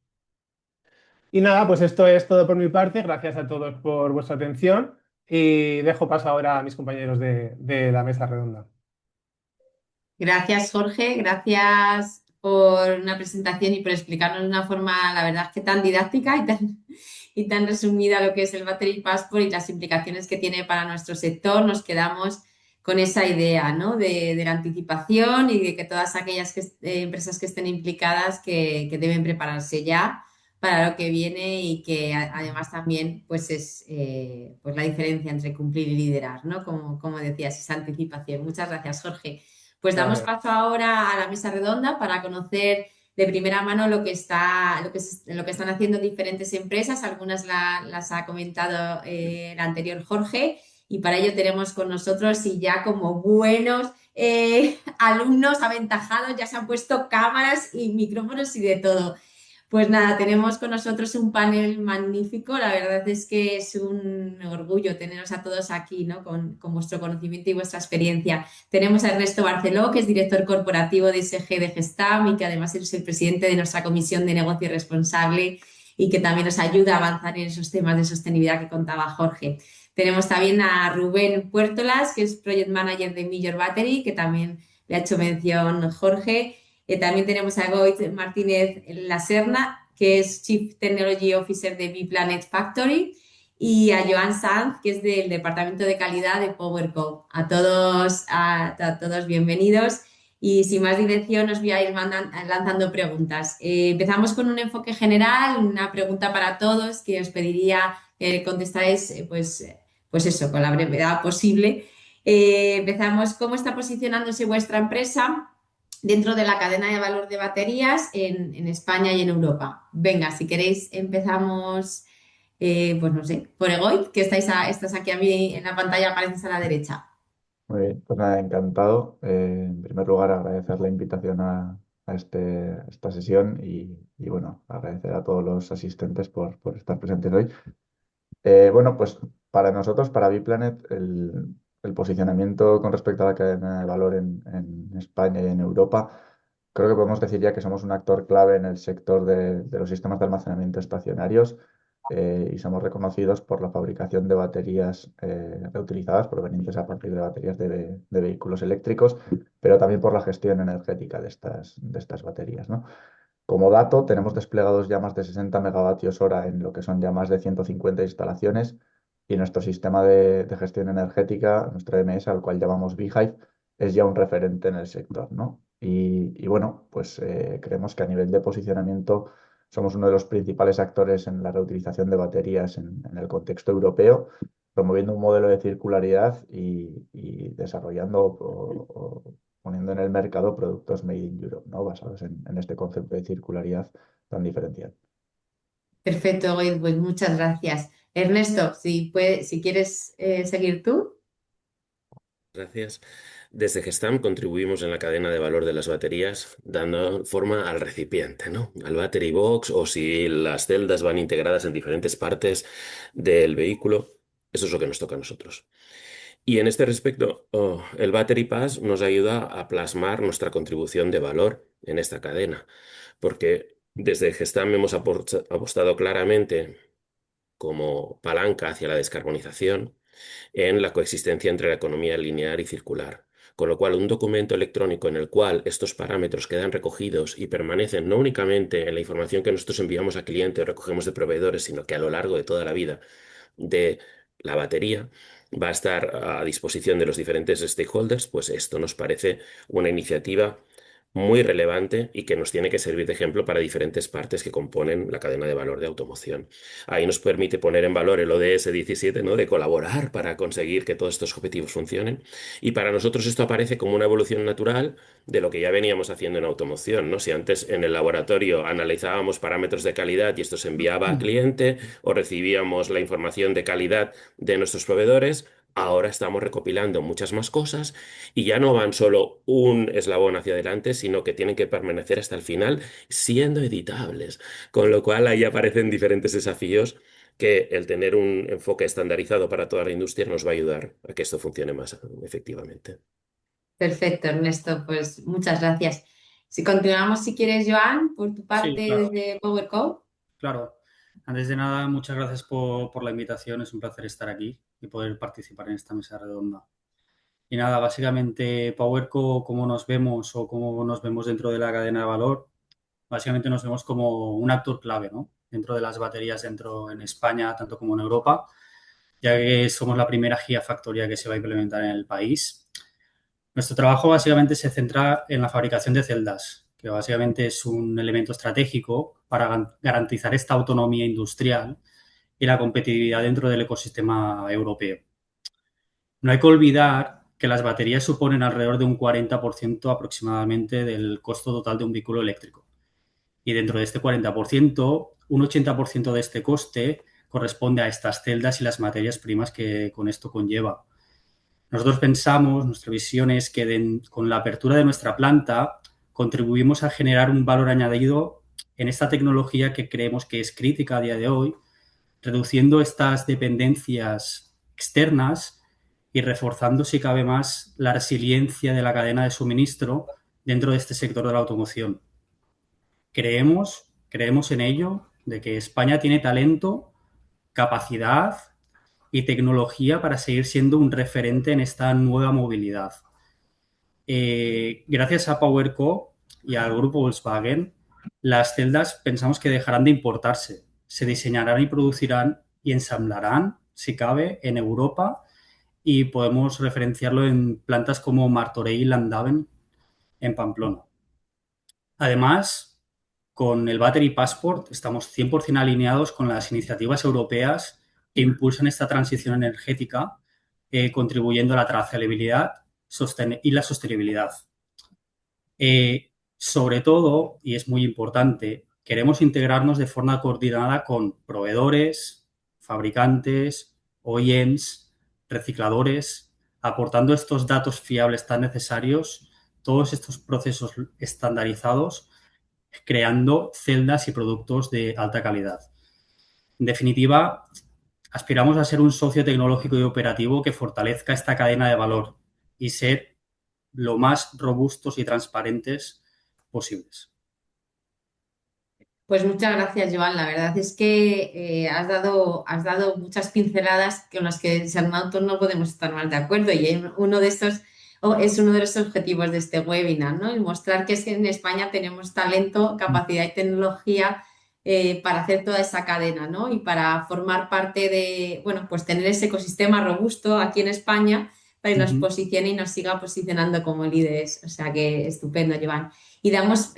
S4: Y nada, pues esto es todo por mi parte. Gracias a todos por vuestra atención y dejo paso ahora a mis compañeros de la mesa redonda.
S1: Gracias, Jorge. Gracias por una presentación y por explicarnos de una forma, la verdad es que tan didáctica y tan resumida lo que es el Battery Passport y las implicaciones que tiene para nuestro sector. Nos quedamos con esa idea, ¿no? de la anticipación y de que todas aquellas empresas que estén implicadas que deben prepararse ya para lo que viene y que además también pues es pues la diferencia entre cumplir y liderar, ¿no? Como decías, esa anticipación. Muchas gracias, Jorge. Pues damos
S4: Nada,
S1: paso ahora a la mesa redonda para conocer de primera mano lo que están haciendo diferentes empresas. Algunas las ha comentado el anterior Jorge y para ello tenemos con nosotros y ya como buenos alumnos aventajados ya se han puesto cámaras y micrófonos y de todo. Pues nada, tenemos con nosotros un panel magnífico. La verdad es que es un orgullo teneros a todos aquí, ¿no? Con vuestro conocimiento y vuestra experiencia. Tenemos a Ernesto Barceló, que es director corporativo de SG de Gestam y que además es el presidente de nuestra Comisión de Negocio Responsable y que también nos ayuda a avanzar en esos temas de sostenibilidad que contaba Jorge. Tenemos también a Rubén Puertolas, que es Project Manager de Major Battery, que también le ha hecho mención Jorge. También tenemos a Goit Martínez Laserna, que es Chief Technology Officer de B-Planet Factory, y a Joan Sanz, que es del Departamento de Calidad de PowerCo. A todos bienvenidos. Y sin más dilación, os voy a ir lanzando preguntas. Empezamos con un enfoque general, una pregunta para todos que os pediría que contestáis, pues eso, con la brevedad posible. Empezamos, ¿cómo está posicionándose vuestra empresa dentro de la cadena de valor de baterías en España y en Europa? Venga, si queréis empezamos, pues no sé, por Egoit, que estás aquí a mí en la pantalla, apareces a la derecha.
S5: Muy bien, pues nada, encantado. En primer lugar, agradecer la invitación a esta sesión y, bueno, agradecer a todos los asistentes por estar presentes hoy. Bueno, pues para nosotros, para Biplanet, el posicionamiento con respecto a la cadena de valor en España y en Europa, creo que podemos decir ya que somos un actor clave en el sector de los sistemas de almacenamiento estacionarios, y somos reconocidos por la fabricación de baterías reutilizadas provenientes a partir de baterías de vehículos eléctricos, pero también por la gestión energética de estas baterías, ¿no? Como dato, tenemos desplegados ya más de 60 megavatios hora en lo que son ya más de 150 instalaciones, y nuestro sistema de gestión energética, nuestro EMS, al cual llamamos Beehive, es ya un referente en el sector, ¿no? Y bueno, pues creemos que a nivel de posicionamiento somos uno de los principales actores en la reutilización de baterías en el contexto europeo, promoviendo un modelo de circularidad y desarrollando o poniendo en el mercado productos made in Europe, ¿no? Basados en este concepto de circularidad tan diferencial.
S1: Perfecto, Goiz, pues muchas gracias. Ernesto, si quieres seguir tú.
S6: Gracias. Desde Gestam contribuimos en la cadena de valor de las baterías, dando forma al recipiente, ¿no? Al battery box, o si las celdas van integradas en diferentes partes del vehículo. Eso es lo que nos toca a nosotros. Y en este respecto, el Battery Pass nos ayuda a plasmar nuestra contribución de valor en esta cadena, porque desde Gestam hemos apostado claramente como palanca hacia la descarbonización en la coexistencia entre la economía lineal y circular. Con lo cual, un documento electrónico en el cual estos parámetros quedan recogidos y permanecen no únicamente en la información que nosotros enviamos al cliente o recogemos de proveedores, sino que a lo largo de toda la vida de la batería va a estar a disposición de los diferentes stakeholders, pues esto nos parece una iniciativa muy relevante y que nos tiene que servir de ejemplo para diferentes partes que componen la cadena de valor de automoción. Ahí nos permite poner en valor el ODS 17, ¿no? De colaborar para conseguir que todos estos objetivos funcionen. Y para nosotros esto aparece como una evolución natural de lo que ya veníamos haciendo en automoción, ¿no? Si antes en el laboratorio analizábamos parámetros de calidad y esto se enviaba al cliente, o recibíamos la información de calidad de nuestros proveedores, ahora estamos recopilando muchas más cosas y ya no van solo un eslabón hacia adelante, sino que tienen que permanecer hasta el final siendo editables. Con lo cual ahí aparecen diferentes desafíos que el tener un enfoque estandarizado para toda la industria nos va a ayudar a que esto funcione más efectivamente.
S1: Perfecto, Ernesto, pues muchas gracias. Si continuamos, si quieres, Joan, por tu
S7: Sí,
S1: parte
S7: claro,
S1: desde PowerCo.
S7: claro. Antes de nada, muchas gracias por la invitación. Es un placer estar aquí y poder participar en esta mesa redonda. Y nada, básicamente PowerCo, cómo nos vemos o cómo nos vemos dentro de la cadena de valor, básicamente nos vemos como un actor clave, ¿no? Dentro de las baterías dentro en España, tanto como en Europa, ya que somos la primera gigafactoría que se va a implementar en el país. Nuestro trabajo básicamente se centra en la fabricación de celdas, que básicamente es un elemento estratégico para garantizar esta autonomía industrial y la competitividad dentro del ecosistema europeo. No hay que olvidar que las baterías suponen alrededor de un 40% aproximadamente del costo total de un vehículo eléctrico. Y dentro de este 40%, un 80% de este coste corresponde a estas celdas y las materias primas que con esto conlleva. Nosotros pensamos, nuestra visión es que con la apertura de nuestra planta contribuimos a generar un valor añadido en esta tecnología que creemos que es crítica a día de hoy, reduciendo estas dependencias externas y reforzando, si cabe más, la resiliencia de la cadena de suministro dentro de este sector de la automoción. Creemos en ello, de que España tiene talento, capacidad y tecnología para seguir siendo un referente en esta nueva movilidad. Gracias a PowerCo y al grupo Volkswagen, las celdas pensamos que dejarán de importarse, se diseñarán y producirán y ensamblarán, si cabe, en Europa, y podemos referenciarlo en plantas como Martorell y Landaven en Pamplona. Además, con el Battery Passport estamos 100% alineados con las iniciativas europeas que impulsan esta transición energética, contribuyendo a la trazabilidad y la sostenibilidad. Sobre todo, y es muy importante, queremos integrarnos de forma coordinada con proveedores, fabricantes, OEMs, recicladores, aportando estos datos fiables tan necesarios, todos estos procesos estandarizados, creando celdas y productos de alta calidad. En definitiva, Aspiramos a ser un socio tecnológico y operativo que fortalezca esta cadena de valor y ser lo más robustos y transparentes posibles.
S1: Pues muchas gracias, Joan. La verdad es que has dado muchas pinceladas con las que nosotros no podemos estar más de acuerdo y uno de estos es uno de los objetivos de este webinar, ¿no? El mostrar que es que en España tenemos talento, capacidad y tecnología para hacer toda esa cadena, ¿no? Y para formar parte de, bueno, pues tener ese ecosistema robusto aquí en España para que nos posicione y nos siga posicionando como líderes. O sea que estupendo, Joan. Y damos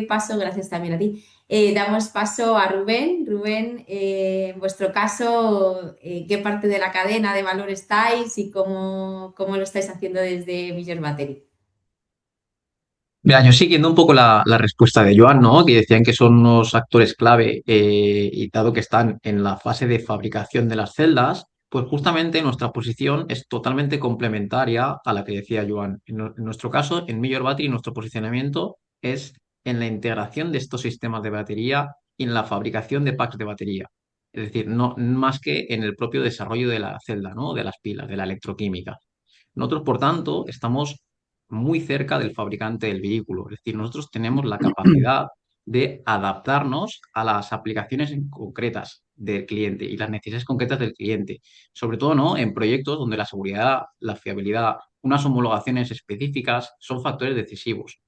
S1: paso, gracias también a ti. Damos paso a Rubén. Rubén, en vuestro caso, ¿qué parte de la cadena de valor estáis y cómo lo estáis haciendo desde Major Battery?
S8: Mira, yo siguiendo un poco la respuesta de Joan, ¿no? Que decían que son unos actores clave y dado que están en la fase de fabricación de las celdas, pues justamente nuestra posición es totalmente complementaria a la que decía Joan. En nuestro caso, en Major Battery, nuestro posicionamiento es en la integración de estos sistemas de batería y en la fabricación de packs de batería. Es decir, no más que en el propio desarrollo de la celda, ¿no? De las pilas, de la electroquímica. Nosotros, por tanto, estamos muy cerca del fabricante del vehículo. Es decir, nosotros tenemos la capacidad de adaptarnos a las aplicaciones concretas del cliente y las necesidades concretas del cliente. Sobre todo, ¿no? En proyectos donde la seguridad, la fiabilidad, unas homologaciones específicas son factores decisivos.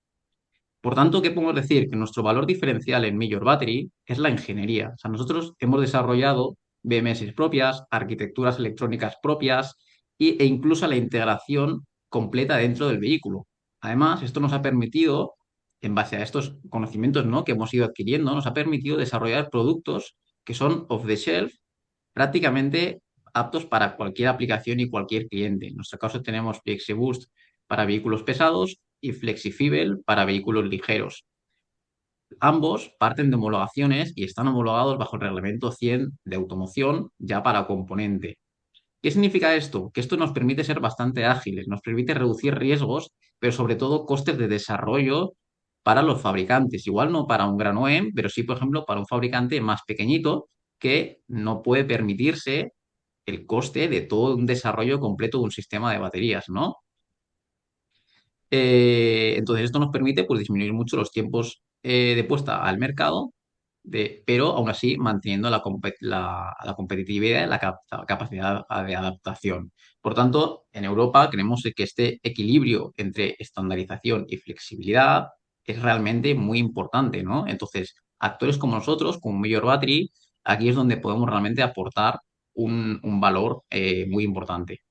S8: Por tanto, ¿qué podemos decir? Que nuestro valor diferencial en Major Battery es la ingeniería. O sea, nosotros hemos desarrollado BMS propias, arquitecturas electrónicas propias e incluso la integración completa dentro del vehículo. Además, esto nos ha permitido, en base a estos conocimientos, ¿no? que hemos ido adquiriendo, nos ha permitido desarrollar productos que son off the shelf, prácticamente aptos para cualquier aplicación y cualquier cliente. En nuestro caso tenemos FlexiBoost para vehículos pesados y FlexiFuel para vehículos ligeros. Ambos parten de homologaciones y están homologados bajo el reglamento 100 de automoción ya para componente. ¿Qué significa esto? Que esto nos permite ser bastante ágiles, nos permite reducir riesgos, pero sobre todo costes de desarrollo para los fabricantes. Igual no para un gran OEM, pero sí, por ejemplo, para un fabricante más pequeñito que no puede permitirse el coste de todo un desarrollo completo de un sistema de baterías, ¿no? Entonces, esto nos permite pues, disminuir mucho los tiempos de puesta al mercado, pero aún así manteniendo la competitividad y la capacidad de adaptación. Por tanto, en Europa creemos que este equilibrio entre estandarización y flexibilidad es realmente muy importante, ¿no? Entonces, actores como nosotros, como Major Battery, aquí es donde podemos realmente aportar un valor muy importante.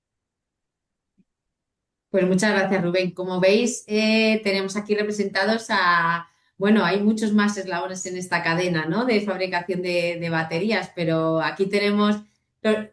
S1: Pues muchas gracias, Rubén. Como veis, tenemos aquí representados a, bueno, hay muchos más eslabones en esta cadena, ¿no? De fabricación de baterías, pero aquí tenemos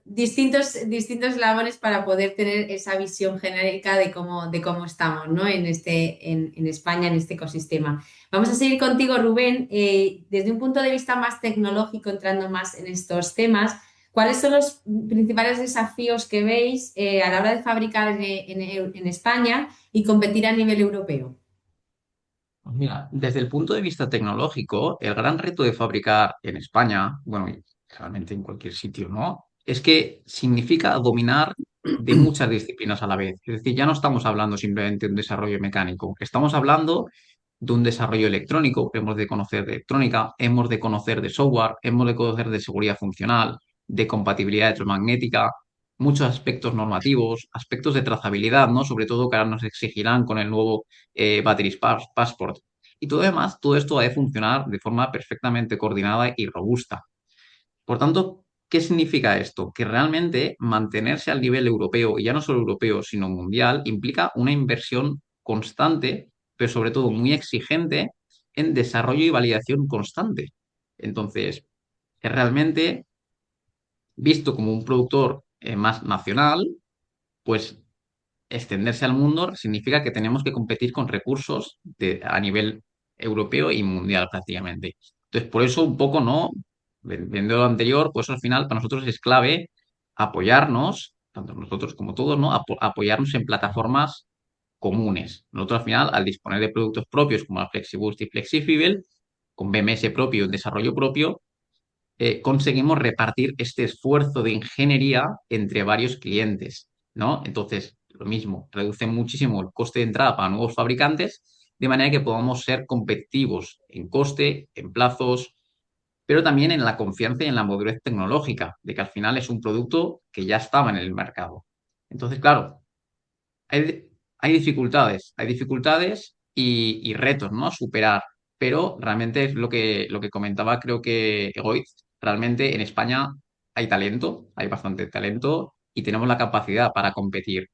S1: distintos eslabones para poder tener esa visión genérica de cómo estamos, ¿no? En España, en este ecosistema. Vamos a seguir contigo, Rubén, desde un punto de vista más tecnológico, entrando más en estos temas. ¿Cuáles son los principales desafíos que veis a la hora de fabricar en España y competir a nivel europeo?
S8: Pues mira, desde el punto de vista tecnológico, el gran reto de fabricar en España, bueno, y realmente en cualquier sitio, ¿no? Es que significa dominar de muchas disciplinas a la vez. Es decir, ya no estamos hablando simplemente de un desarrollo mecánico, estamos hablando de un desarrollo electrónico. Hemos de conocer de electrónica, hemos de conocer de software, hemos de conocer de seguridad funcional, de compatibilidad electromagnética, muchos aspectos normativos, aspectos de trazabilidad, ¿no? Sobre todo que ahora nos exigirán con el nuevo Batteries Passport. Y todo demás, todo esto ha de funcionar de forma perfectamente coordinada y robusta. Por tanto, ¿qué significa esto? Que realmente mantenerse al nivel europeo, y ya no solo europeo, sino mundial, implica una inversión constante, pero sobre todo muy exigente en desarrollo y validación constante. Entonces, es realmente visto como un productor más nacional, pues extenderse al mundo significa que tenemos que competir con recursos a nivel europeo y mundial prácticamente. Entonces, por eso un poco, ¿no? Viendo lo anterior, pues al final para nosotros es clave apoyarnos, tanto nosotros como todos, ¿no? Apoyarnos en plataformas comunes. Nosotros al final, al disponer de productos propios como la FlexiBoost y FlexiFuel, con BMS propio y un desarrollo propio, conseguimos repartir este esfuerzo de ingeniería entre varios clientes, ¿no? Entonces, lo mismo, reduce muchísimo el coste de entrada para nuevos fabricantes, de manera que podamos ser competitivos en coste, en plazos, pero también en la confianza y en la madurez tecnológica, de que al final es un producto que ya estaba en el mercado. Entonces, claro, hay, hay dificultades y retos, ¿no? A superar, pero realmente es lo que comentaba, creo que Egoitz, realmente en España hay talento, hay bastante talento y tenemos la capacidad para competir.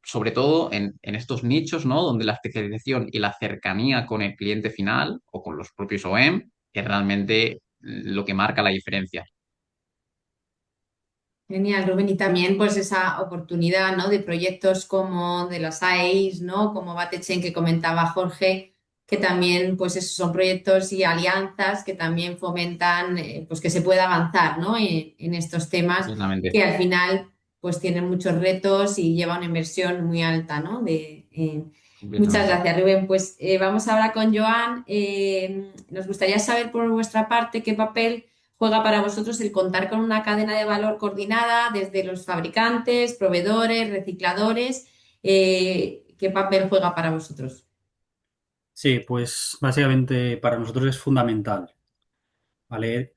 S8: Sobre todo en estos nichos, ¿no? Donde la especialización y la cercanía con el cliente final o con los propios OEM es realmente lo que marca la diferencia.
S1: Genial, Rubén. Y también pues esa oportunidad, ¿no? De proyectos como de las AEIs, ¿no? Como Batechen que comentaba Jorge, que también pues esos son proyectos y alianzas que también fomentan pues que se pueda avanzar, ¿no? En estos temas
S8: Completamente.
S1: que al final pues tienen muchos retos y lleva una inversión muy alta, ¿no? Muchas
S8: Completamente.
S1: gracias, Rubén. Pues vamos ahora con Joan. Nos gustaría saber por vuestra parte qué papel juega para vosotros el contar con una cadena de valor coordinada desde los fabricantes, proveedores, recicladores. ¿Qué papel juega para vosotros?
S7: Sí, pues básicamente para nosotros es fundamental, ¿vale?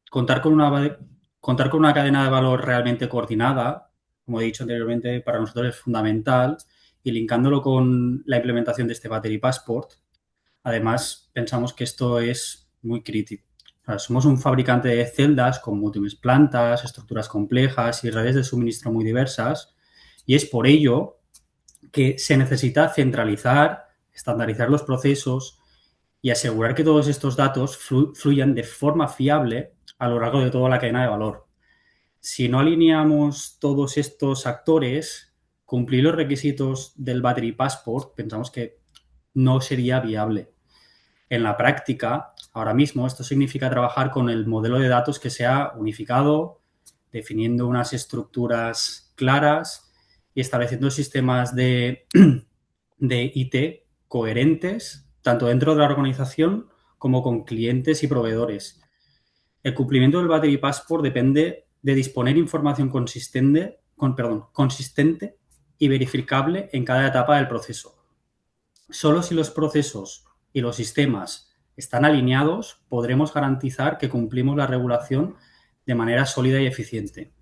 S7: Contar con una cadena de valor realmente coordinada, como he dicho anteriormente, para nosotros es fundamental y linkándolo con la implementación de este Battery Passport, además pensamos que esto es muy crítico. O sea, somos un fabricante de celdas con múltiples plantas, estructuras complejas y redes de suministro muy diversas y es por ello que se necesita centralizar, estandarizar los procesos y asegurar que todos estos datos fluyan de forma fiable a lo largo de toda la cadena de valor. Si no alineamos todos estos actores, cumplir los requisitos del Battery Passport, pensamos que no sería viable. En la práctica, ahora mismo, esto significa trabajar con el modelo de datos que sea unificado, definiendo unas estructuras claras y estableciendo sistemas de IT coherentes, tanto dentro de la organización como con clientes y proveedores. El cumplimiento del Battery Passport depende de disponer información consistente y verificable en cada etapa del proceso. Solo si los procesos y los sistemas están alineados, podremos garantizar que cumplimos la regulación de manera sólida y eficiente.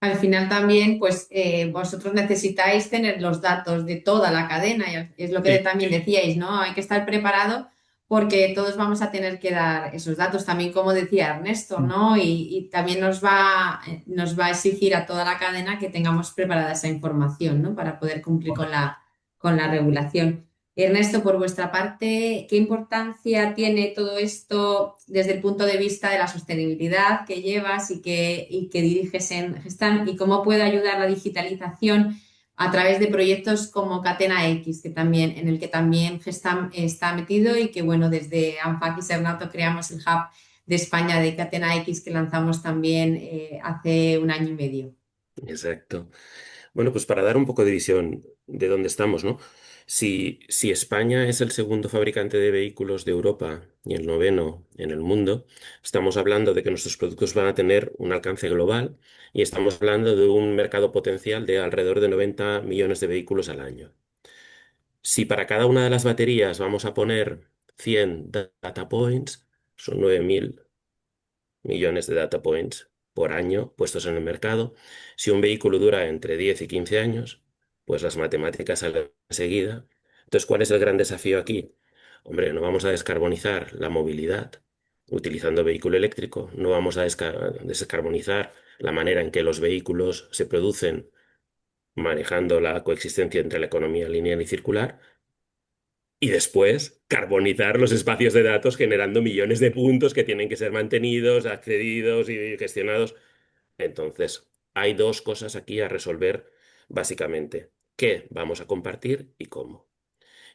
S1: Al final también, pues vosotros necesitáis tener los datos de toda la cadena y es lo que
S7: Sí,
S1: también decíais, ¿no? Hay que estar preparado porque todos vamos a tener que dar esos datos, también como decía Ernesto, ¿no? Y también nos va a exigir a toda la cadena que tengamos preparada esa información, ¿no? Para poder cumplir con la regulación. Ernesto, por vuestra parte, ¿qué importancia tiene todo esto desde el punto de vista de la sostenibilidad que llevas y que diriges en Gestam y cómo puede ayudar la digitalización a través de proyectos como Catena X, en el que también Gestam está metido y que, bueno, desde ANFAC y Sernato creamos el hub de España de Catena X que lanzamos también hace un año y medio?
S6: Exacto. Bueno, pues para dar un poco de visión de dónde estamos, ¿no? Si España es el segundo fabricante de vehículos de Europa y el noveno en el mundo, estamos hablando de que nuestros productos van a tener un alcance global y estamos hablando de un mercado potencial de alrededor de 90 millones de vehículos al año. Si para cada una de las baterías vamos a poner 100 data points, son 9.000 millones de data points por año puestos en el mercado. Si un vehículo dura entre 10 y 15 años, pues las matemáticas salen enseguida. Entonces, ¿cuál es el gran desafío aquí? Hombre, no vamos a descarbonizar la movilidad utilizando vehículo eléctrico, no vamos a descarbonizar la manera en que los vehículos se producen manejando la coexistencia entre la economía lineal y circular, y después, carbonizar los espacios de datos generando millones de puntos que tienen que ser mantenidos, accedidos y gestionados. Entonces, hay dos cosas aquí a resolver básicamente. ¿Qué vamos a compartir y cómo?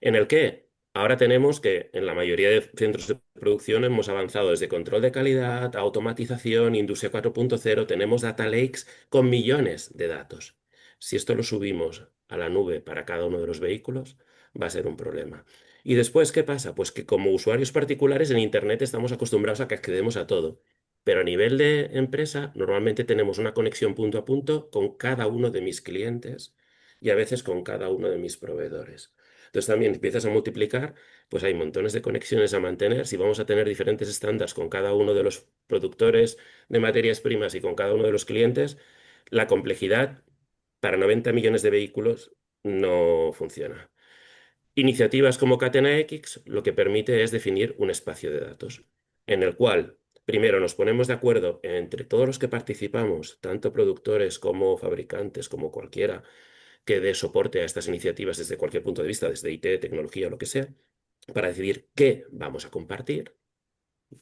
S6: En el qué, ahora tenemos que en la mayoría de centros de producción hemos avanzado desde control de calidad, automatización, industria 4.0, tenemos data lakes con millones de datos. Si esto lo subimos a la nube para cada uno de los vehículos, va a ser un problema. Y después, ¿qué pasa? Pues que como usuarios particulares en Internet estamos acostumbrados a que accedemos a todo. Pero a nivel de empresa, normalmente tenemos una conexión punto a punto con cada uno de mis clientes y a veces con cada uno de mis proveedores. Entonces también empiezas a multiplicar, pues hay montones de conexiones a mantener. Si vamos a tener diferentes estándares con cada uno de los productores de materias primas y con cada uno de los clientes, la complejidad para 90 millones de vehículos no funciona. Iniciativas como Catena X lo que permite es definir un espacio de datos en el cual primero nos ponemos de acuerdo entre todos los que participamos, tanto productores como fabricantes, como cualquiera que dé soporte a estas iniciativas desde cualquier punto de vista, desde IT, tecnología o lo que sea, para decidir qué vamos a compartir,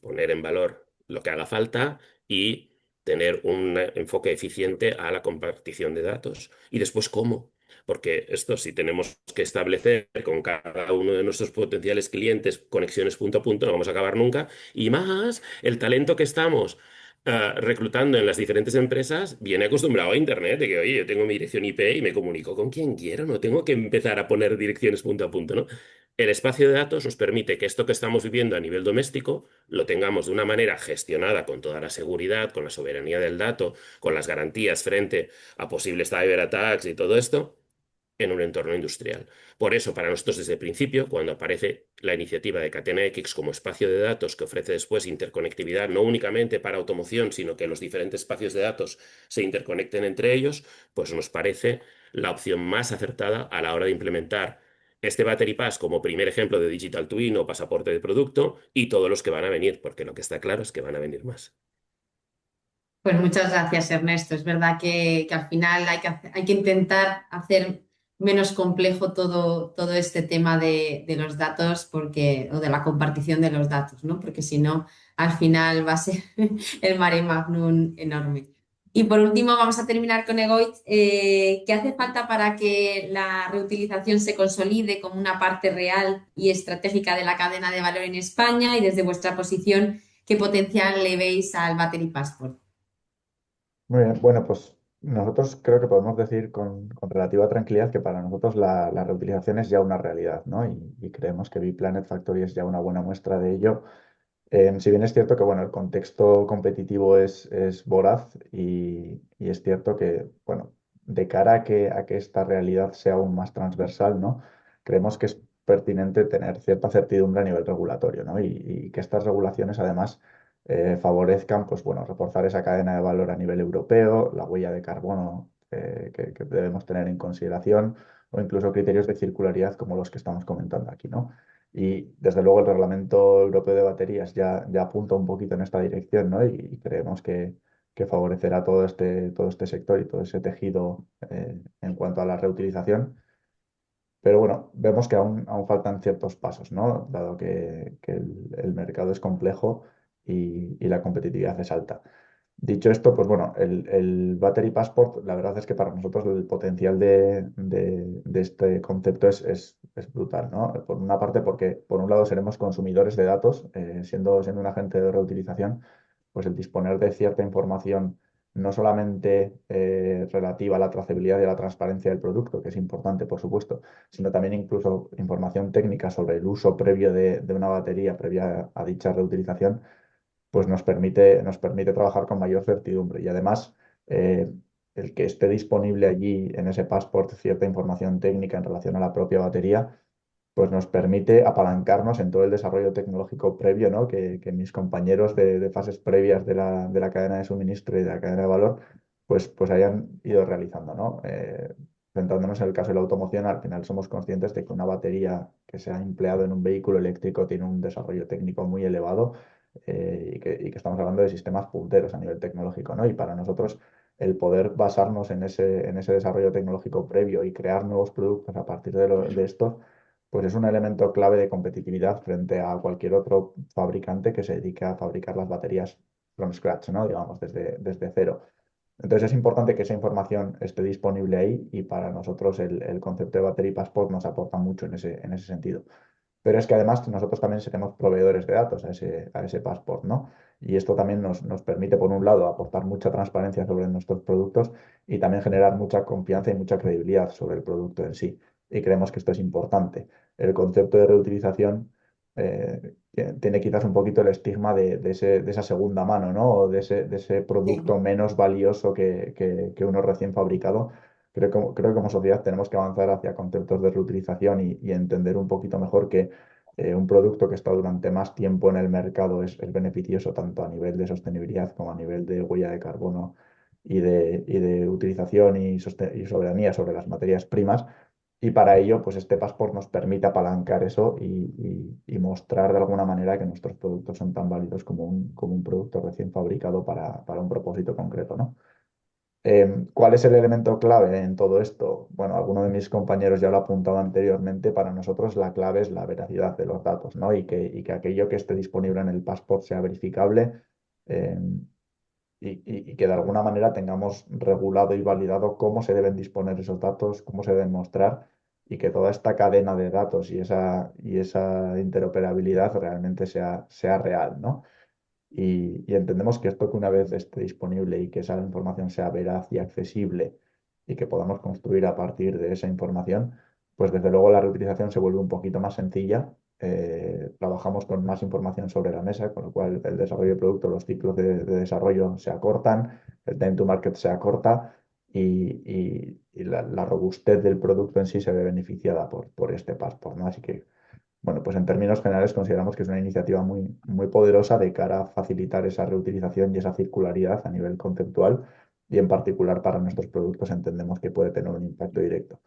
S6: poner en valor lo que haga falta y tener un enfoque eficiente a la compartición de datos. Y después, ¿cómo? Porque esto, si tenemos que establecer con cada uno de nuestros potenciales clientes conexiones punto a punto, no vamos a acabar nunca. Y más, el talento que estamos reclutando en las diferentes empresas viene acostumbrado a Internet, de que, oye, yo tengo mi dirección IP y me comunico con quien quiero, no tengo que empezar a poner direcciones punto a punto, ¿no? El espacio de datos nos permite que esto que estamos viviendo a nivel doméstico lo tengamos de una manera gestionada con toda la seguridad, con la soberanía del dato, con las garantías frente a posibles cyberattacks y todo esto, en un entorno industrial. Por eso, para nosotros desde el principio, cuando aparece la iniciativa de Catena X como espacio de datos que ofrece después interconectividad, no únicamente para automoción, sino que los diferentes espacios de datos se interconecten entre ellos, pues nos parece la opción más acertada a la hora de implementar este Battery Pass como primer ejemplo de Digital Twin o pasaporte de producto y todos los que van a venir, porque lo que está claro es que van a venir más.
S1: Pues muchas gracias, Ernesto. Es verdad que al final hay que intentar hacer menos complejo todo este tema de los datos o de la compartición de los datos, ¿no? Porque si no, al final va a ser el mare magnum enorme. Y por último, vamos a terminar con Egoitz. ¿Qué hace falta para que la reutilización se consolide como una parte real y estratégica de la cadena de valor en España? Y desde vuestra posición, ¿qué potencial le veis al Battery Passport?
S5: Muy bien, bueno, pues nosotros creo que podemos decir con relativa tranquilidad que para nosotros la reutilización es ya una realidad, ¿no? Y creemos que Planet Factory es ya una buena muestra de ello. Si bien es cierto que bueno, el contexto competitivo es voraz y es cierto que bueno, de cara a que esta realidad sea aún más transversal, ¿no? Creemos que es pertinente tener cierta certidumbre a nivel regulatorio, ¿no? Y que estas regulaciones además favorezcan pues, bueno, reforzar esa cadena de valor a nivel europeo, la huella de carbono que debemos tener en consideración o incluso criterios de circularidad como los que estamos comentando aquí, ¿no? Y desde luego el Reglamento Europeo de Baterías ya apunta un poquito en esta dirección, ¿no? Y creemos que favorecerá todo este sector y todo ese tejido en cuanto a la reutilización. Pero bueno, vemos que aún faltan ciertos pasos, ¿no? Dado que el mercado es complejo y la competitividad es alta. Dicho esto, pues bueno, el Battery Passport, la verdad es que para nosotros el potencial de este concepto es brutal, ¿no? Por una parte, porque por un lado seremos consumidores de datos, siendo un agente de reutilización, pues el disponer de cierta información no solamente relativa a la trazabilidad y a la transparencia del producto, que es importante, por supuesto, sino también incluso información técnica sobre el uso previo de una batería previa a dicha reutilización pues nos permite trabajar con mayor certidumbre. Y además, el que esté disponible allí en ese passport cierta información técnica en relación a la propia batería, pues nos permite apalancarnos en todo el desarrollo tecnológico previo, ¿no? Que mis compañeros de fases previas de la cadena de suministro y de la cadena de valor, pues hayan ido realizando, ¿no? Centrándonos en el caso de la automoción, al final somos conscientes de que una batería que se ha empleado en un vehículo eléctrico tiene un desarrollo técnico muy elevado y que estamos hablando de sistemas punteros a nivel tecnológico, ¿no? Y para nosotros el poder basarnos en ese desarrollo tecnológico previo y crear nuevos productos a partir de esto, pues es un elemento clave de competitividad frente a cualquier otro fabricante que se dedique a fabricar las baterías from scratch, ¿no? Digamos, desde cero. Entonces es importante que esa información esté disponible ahí y para nosotros el concepto de Battery Passport nos aporta mucho en ese sentido. pero es que además nosotros también seremos proveedores de datos a ese passport, ¿no? Y esto también nos permite, por un lado, aportar mucha transparencia sobre nuestros productos y también generar mucha confianza y mucha credibilidad sobre el producto en sí. Y creemos que esto es importante. El concepto de reutilización tiene quizás un poquito el estigma de esa segunda mano, ¿no? O de ese producto
S1: Sí.
S5: menos valioso que uno recién fabricado. Creo que como sociedad tenemos que avanzar hacia conceptos de reutilización y entender un poquito mejor que un producto que está durante más tiempo en el mercado es beneficioso tanto a nivel de sostenibilidad como a nivel de huella de carbono y de utilización y soberanía sobre las materias primas. Y para ello, pues este passport nos permite apalancar eso y mostrar de alguna manera que nuestros productos son tan válidos como un producto recién fabricado para un propósito concreto, ¿no? ¿Cuál es el elemento clave en todo esto? Bueno, alguno de mis compañeros ya lo ha apuntado anteriormente. Para nosotros la clave es la veracidad de los datos, ¿no? Y que aquello que esté disponible en el passport sea verificable, eh, y que de alguna manera tengamos regulado y validado cómo se deben disponer esos datos, cómo se deben mostrar y que toda esta cadena de datos y esa interoperabilidad realmente sea real, ¿no? Y entendemos que esto que una vez esté disponible y que esa información sea veraz y accesible y que podamos construir a partir de esa información, pues desde luego la reutilización se vuelve un poquito más sencilla. Trabajamos con más información sobre la mesa, con lo cual el desarrollo de producto, los ciclos de desarrollo se acortan, el time to market se acorta y la robustez del producto en sí se ve beneficiada por este passport, ¿no? Así que bueno, pues en términos generales consideramos que es una iniciativa muy poderosa de cara a facilitar esa reutilización y esa circularidad a nivel conceptual y en particular para nuestros productos entendemos que puede tener un impacto directo.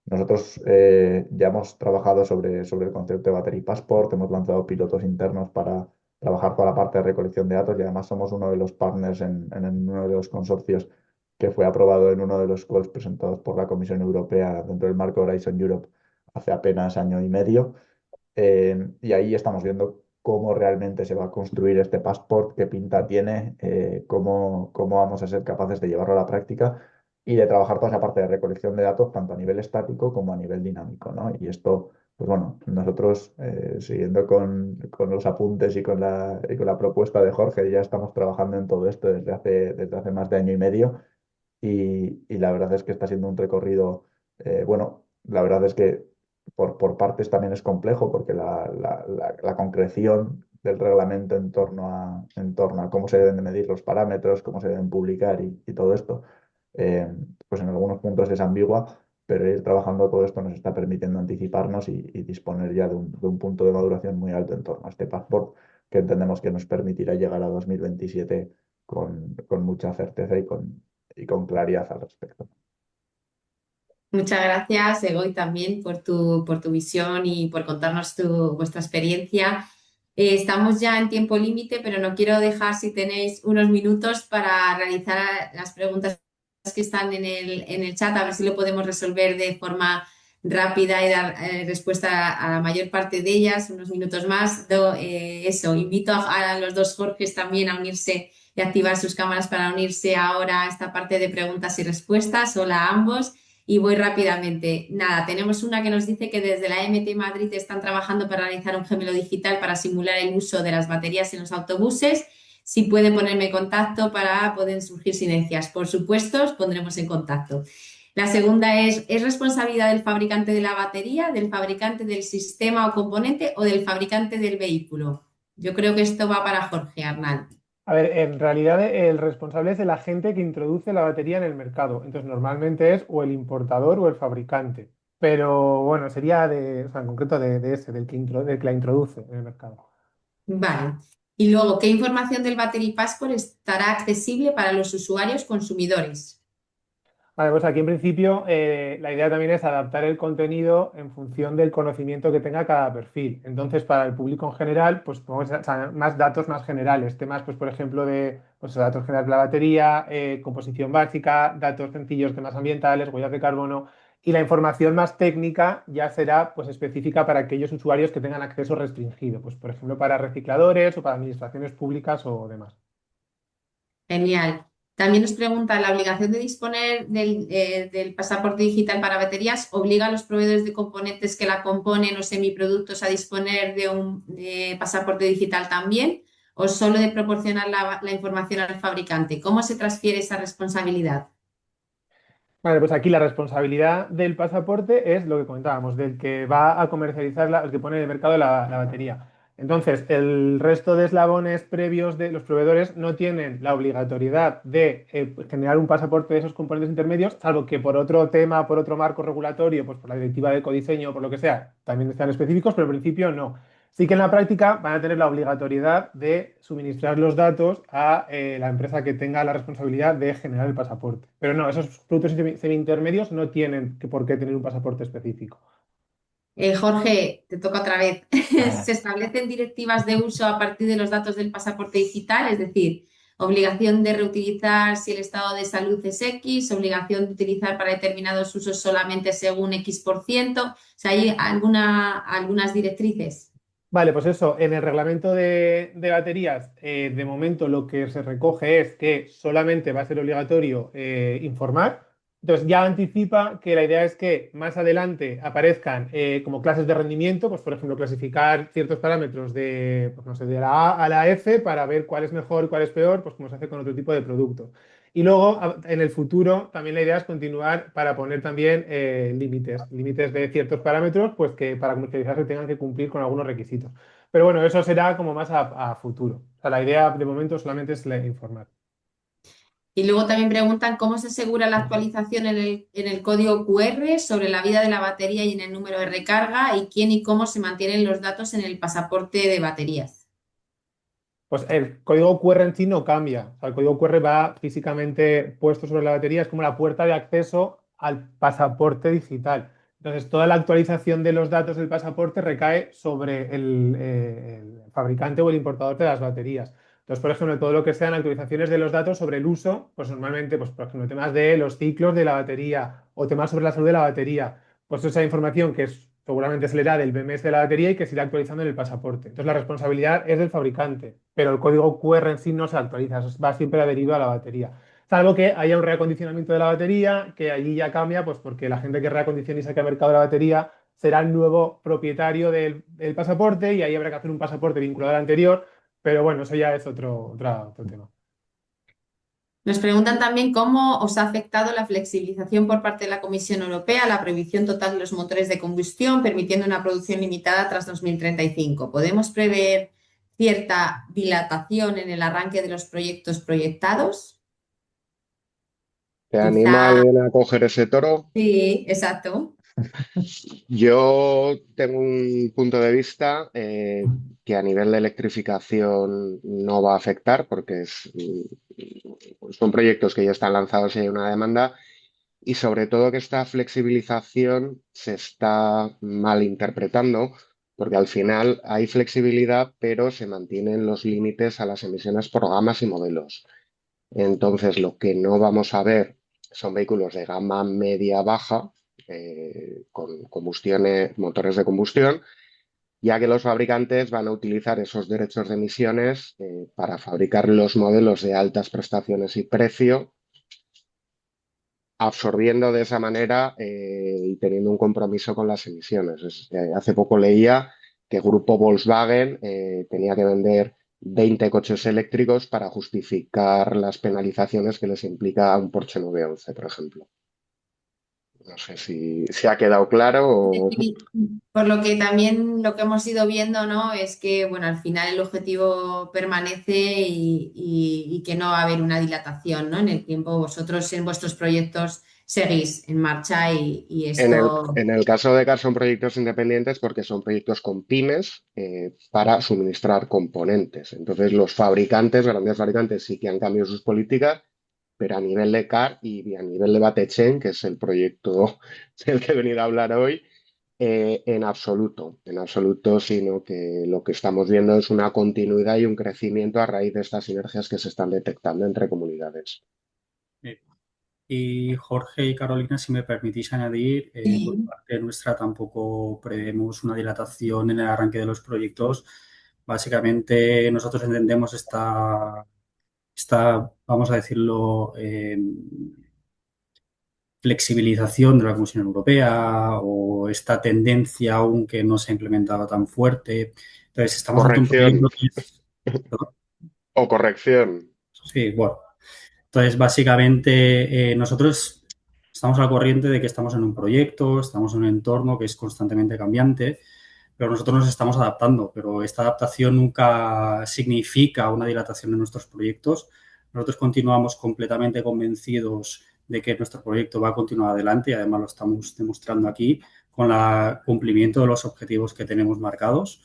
S5: Nosotros ya hemos trabajado sobre el concepto de Battery Passport, hemos lanzado pilotos internos para trabajar toda la parte de recolección de datos y además somos uno de los partners en uno de los consorcios que fue aprobado en uno de los calls presentados por la Comisión Europea dentro del marco Horizon Europe hace apenas año y medio. Y ahí estamos viendo cómo realmente se va a construir este passport, qué pinta tiene, cómo vamos a ser capaces de llevarlo a la práctica y de trabajar toda esa parte de recolección de datos, tanto a nivel estático como a nivel dinámico, ¿no? Y esto, pues bueno, nosotros, siguiendo con los apuntes y con la propuesta de Jorge, ya estamos trabajando en todo esto desde hace más de año y medio y la verdad es que está siendo un recorrido, bueno, la verdad es que por partes también es complejo porque la concreción del reglamento en torno a cómo se deben de medir los parámetros, cómo se deben publicar y todo esto, pues en algunos puntos es ambigua, pero ir trabajando todo esto nos está permitiendo anticiparnos y disponer ya de un punto de maduración muy alto en torno a este passport que entendemos que nos permitirá llegar a 2027 con mucha certeza y con claridad al respecto.
S1: Muchas gracias, Egoy, también por tu visión y por contarnos vuestra experiencia. Estamos ya en tiempo límite, pero no quiero dejar si tenéis unos minutos para realizar las preguntas que están en el chat, a ver si lo podemos resolver de forma rápida y dar respuesta a la mayor parte de ellas, unos minutos más. Eso, invito a los dos Jorges también a unirse y activar sus cámaras para unirse ahora a esta parte de preguntas y respuestas. Hola a ambos. Y voy rápidamente. Nada, tenemos una que nos dice que desde la MT Madrid están trabajando para realizar un gemelo digital para simular el uso de las baterías en los autobuses. Si puede ponerme en contacto para poder surgir sinergias. Por supuesto, os pondremos en contacto. La segunda ¿es responsabilidad del fabricante de la batería, del fabricante del sistema o componente o del fabricante del vehículo? Yo creo que esto va para Jorge Arnal.
S4: A ver, en realidad el responsable es el agente que introduce la batería en el mercado. Entonces, normalmente es o el importador o el fabricante. Pero bueno, sería o sea, en concreto de ese, del que la introduce en el mercado.
S1: Vale. Y luego, ¿qué información del Battery Passport estará accesible para los usuarios consumidores?
S4: Vale, pues aquí en principio la idea también es adaptar el contenido en función del conocimiento que tenga cada perfil. Entonces, para el público en general, pues podemos saber más datos más generales, temas, pues por ejemplo, de pues, datos generales de la batería, composición básica, datos sencillos, temas ambientales, huellas de carbono. Y la información más técnica ya será pues, específica para aquellos usuarios que tengan acceso restringido, pues por ejemplo para recicladores o para administraciones públicas o demás.
S1: Genial. También nos pregunta, ¿la obligación de disponer del pasaporte digital para baterías obliga a los proveedores de componentes que la componen o semiproductos a disponer de un pasaporte digital también? ¿O solo de proporcionar la información al fabricante? ¿Cómo se transfiere esa responsabilidad?
S4: Vale, pues aquí la responsabilidad del pasaporte es lo que comentábamos, del que va a comercializar, el que pone en el mercado la batería. Entonces, el resto de eslabones previos de los proveedores no tienen la obligatoriedad de generar un pasaporte de esos componentes intermedios, salvo que por otro tema, por otro marco regulatorio, pues por la directiva de ecodiseño o por lo que sea, también están específicos, pero en principio no. Sí que en la práctica van a tener la obligatoriedad de suministrar los datos a la empresa que tenga la responsabilidad de generar el pasaporte. Pero no, esos productos semi-intermedios no tienen por qué tener un pasaporte específico.
S1: Jorge, te toca otra vez. ¿Se establecen directivas de uso a partir de los datos del pasaporte digital? Es decir, obligación de reutilizar si el estado de salud es X, obligación de utilizar para determinados usos solamente según X%. O sea, hay algunas directrices.
S4: Vale, pues eso, en el reglamento de baterías, de momento lo que se recoge es que solamente va a ser obligatorio informar. Entonces ya anticipa que la idea es que más adelante aparezcan como clases de rendimiento, pues por ejemplo clasificar ciertos parámetros de, pues, no sé, de la A a la F para ver cuál es mejor y cuál es peor, pues como se hace con otro tipo de productos. Y luego, en el futuro, también la idea es continuar para poner también límites de ciertos parámetros, pues que para comercializarse tengan que cumplir con algunos requisitos. Pero bueno, eso será como más a futuro. O sea, la idea de momento solamente es informar.
S1: Y luego también preguntan cómo se asegura la actualización en el código QR sobre la vida de la batería y en el número de recarga y quién y cómo se mantienen los datos en el pasaporte de baterías.
S4: Pues el código QR en sí no cambia. O sea, el código QR va físicamente puesto sobre la batería, es como la puerta de acceso al pasaporte digital. Entonces, toda la actualización de los datos del pasaporte recae sobre el fabricante o el importador de las baterías. Entonces, por ejemplo, todo lo que sean actualizaciones de los datos sobre el uso, pues normalmente, pues, por ejemplo, temas de los ciclos de la batería o temas sobre la salud de la batería, pues esa información seguramente se le da del BMS de la batería y que se irá actualizando en el pasaporte. Entonces la responsabilidad es del fabricante, pero el código QR en sí no se actualiza, eso va siempre adherido a la batería. Salvo que haya un reacondicionamiento de la batería, que allí ya cambia, pues porque la gente que reacondicione y saque al mercado la batería será el nuevo propietario del pasaporte y ahí habrá que hacer un pasaporte vinculado al anterior, pero bueno, eso ya es otro tema.
S1: Nos preguntan también cómo os ha afectado la flexibilización por parte de la Comisión Europea, la prohibición total de los motores de combustión, permitiendo una producción limitada tras 2035. ¿Podemos prever cierta dilatación en el arranque de los proyectos proyectados?
S3: ¿Te anima
S1: Quizá,
S3: alguien a coger ese toro?
S1: sí, exacto.
S3: Yo tengo un punto de vista que a nivel de electrificación no va a afectar porque son proyectos que ya están lanzados y hay una demanda y sobre todo que esta flexibilización se está mal interpretando porque al final hay flexibilidad pero se mantienen los límites a las emisiones por gamas y modelos. Entonces lo que no vamos a ver son vehículos de gama media-baja con combustiones, motores de combustión, ya que los fabricantes van a utilizar esos derechos de emisiones para fabricar los modelos de altas prestaciones y precio, absorbiendo de esa manera y teniendo un compromiso con las emisiones. Hace poco leía que el grupo Volkswagen tenía que vender 20 coches eléctricos para justificar las penalizaciones que les implica un Porsche 911, por ejemplo. No sé si ha quedado claro o...
S1: Por lo que también lo que hemos ido viendo, ¿no? Es que, bueno, al final el objetivo permanece y que no va a haber una dilatación, ¿no? En el tiempo, vosotros en vuestros proyectos seguís en marcha y
S3: En el,
S1: esto.
S3: en el caso de CAR son proyectos independientes porque son proyectos con pymes para suministrar componentes. Entonces los fabricantes, grandes fabricantes, sí que han cambiado sus políticas, pero a nivel de CAR y a nivel de Batechain, que es el proyecto del que he venido a hablar hoy, en absoluto, sino que lo que estamos viendo es una continuidad y un crecimiento a raíz de estas sinergias que se están detectando entre comunidades.
S7: Y Jorge y Carolina, si me permitís añadir, por
S1: Sí.
S7: parte nuestra tampoco prevemos una dilatación en el arranque de los proyectos. Básicamente, nosotros entendemos esta vamos a decirlo, flexibilización de la Comisión Europea o esta tendencia aún que no se ha implementado tan fuerte. Entonces, estamos ante un
S3: Corrección
S7: proyecto que es... ¿Perdón?
S3: o corrección.
S7: Sí, bueno. Entonces, básicamente, nosotros estamos al corriente de que estamos en un proyecto, estamos en un entorno que es constantemente cambiante, pero nosotros nos estamos adaptando, pero esta adaptación nunca significa una dilatación de nuestros proyectos. Nosotros continuamos completamente convencidos de que nuestro proyecto va a continuar adelante y además lo estamos demostrando aquí con el cumplimiento de los objetivos que tenemos marcados.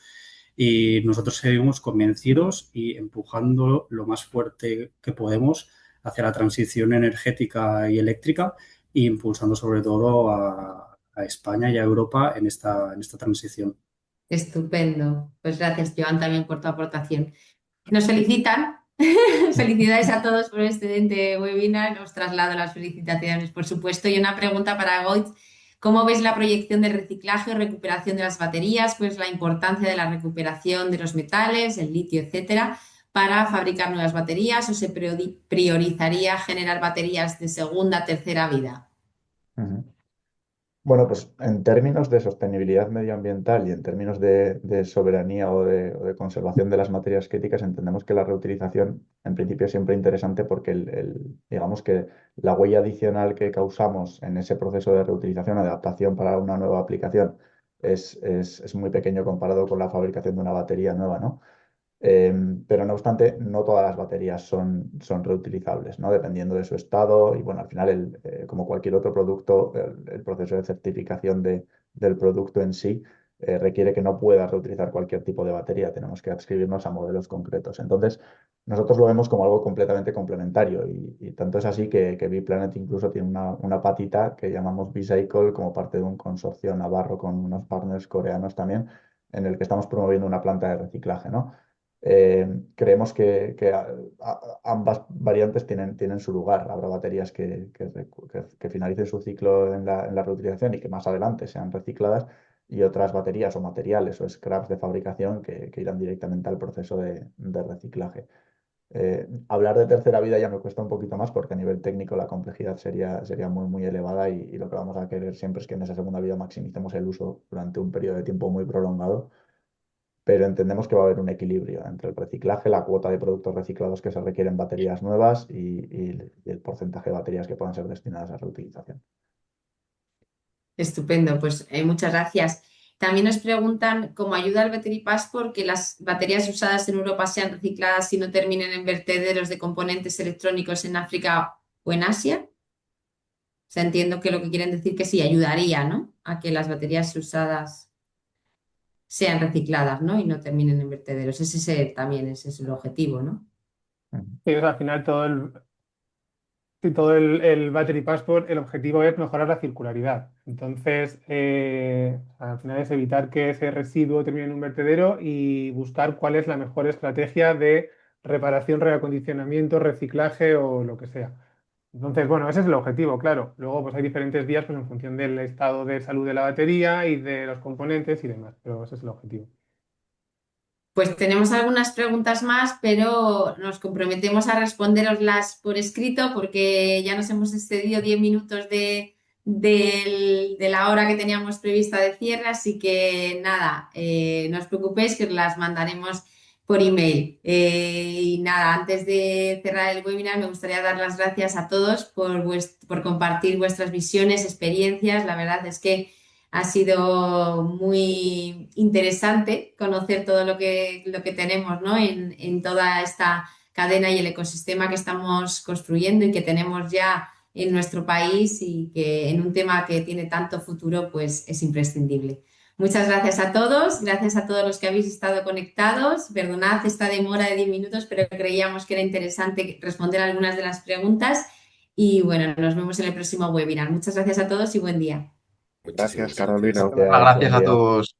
S7: Y nosotros seguimos convencidos y empujando lo más fuerte que podemos hacia la transición energética y eléctrica e impulsando sobre todo a España y a Europa en esta transición.
S1: Estupendo. Pues gracias, Joan, también por tu aportación. Nos felicitan. Felicidades a todos por este excelente webinar. Os traslado las felicitaciones, por supuesto. Y una pregunta para Goitz. ¿Cómo ves la proyección del reciclaje o recuperación de las baterías? Pues la importancia de la recuperación de los metales, el litio, etcétera, para fabricar nuevas baterías, o se priorizaría generar baterías de segunda, tercera vida.
S5: Ujú. Bueno, pues en términos de sostenibilidad medioambiental y en términos de soberanía o de conservación de las materias críticas, entendemos que la reutilización en principio es siempre interesante porque digamos que la huella adicional que causamos en ese proceso de reutilización, adaptación para una nueva aplicación, es muy pequeño comparado con la fabricación de una batería nueva, ¿no? Pero no obstante, no todas las baterías son reutilizables, ¿no? Dependiendo de su estado y bueno, al final, como cualquier otro producto, el proceso de certificación del producto en sí requiere que no pueda reutilizar cualquier tipo de batería. Tenemos que adscribirnos a modelos concretos. Entonces, nosotros lo vemos como algo completamente complementario y tanto es así que Bplanet incluso tiene una patita que llamamos B-Cycle como parte de un consorcio navarro con unos partners coreanos también, en el que estamos promoviendo una planta de reciclaje, ¿no? Creemos que ambas variantes tienen su lugar. Habrá baterías que finalicen su ciclo en la reutilización y que más adelante sean recicladas, y otras baterías o materiales o scraps de fabricación que irán directamente al proceso de reciclaje. Hablar de tercera vida ya me cuesta un poquito más porque a nivel técnico la complejidad sería muy, muy elevada y lo que vamos a querer siempre es que en esa segunda vida maximicemos el uso durante un periodo de tiempo muy prolongado, pero entendemos que va a haber un equilibrio entre el reciclaje, la cuota de productos reciclados que se requieren baterías nuevas y el porcentaje de baterías que puedan ser destinadas a reutilización.
S1: Estupendo, pues muchas gracias. También nos preguntan cómo ayuda el Battery Passport que las baterías usadas en Europa sean recicladas y no terminen en vertederos de componentes electrónicos en África o en Asia. O sea, entiendo que lo que quieren decir que sí, ayudaría, ¿no? A que las baterías usadas sean recicladas, ¿no? Y no terminen en vertederos. Ese es el objetivo, ¿no?
S4: Sí, o sea, al final todo el Battery Passport, el objetivo es mejorar la circularidad. Entonces, al final es evitar que ese residuo termine en un vertedero y buscar cuál es la mejor estrategia de reparación, reacondicionamiento, reciclaje o lo que sea. Entonces, bueno, ese es el objetivo, claro. Luego, pues hay diferentes vías pues, en función del estado de salud de la batería y de los componentes y demás, pero ese es el objetivo.
S1: Pues tenemos algunas preguntas más, pero nos comprometemos a responderoslas por escrito porque ya nos hemos excedido 10 minutos de la hora que teníamos prevista de cierre, así que nada, no os preocupéis que os las mandaremos por email. Y nada, antes de cerrar el webinar me gustaría dar las gracias a todos por compartir vuestras visiones, experiencias. La verdad es que ha sido muy interesante conocer todo lo que tenemos, ¿no? en toda esta cadena y el ecosistema que estamos construyendo y que tenemos ya en nuestro país y que en un tema que tiene tanto futuro, pues es imprescindible. Muchas gracias a todos los que habéis estado conectados. Perdonad esta demora de 10 minutos, pero creíamos que era interesante responder algunas de las preguntas y bueno, nos vemos en el próximo webinar. Muchas gracias a todos y buen día.
S3: Gracias,
S6: Muchísimas
S3: Carolina.
S6: gracias.
S8: Gracias
S5: Buen
S8: a
S5: día.
S8: todos.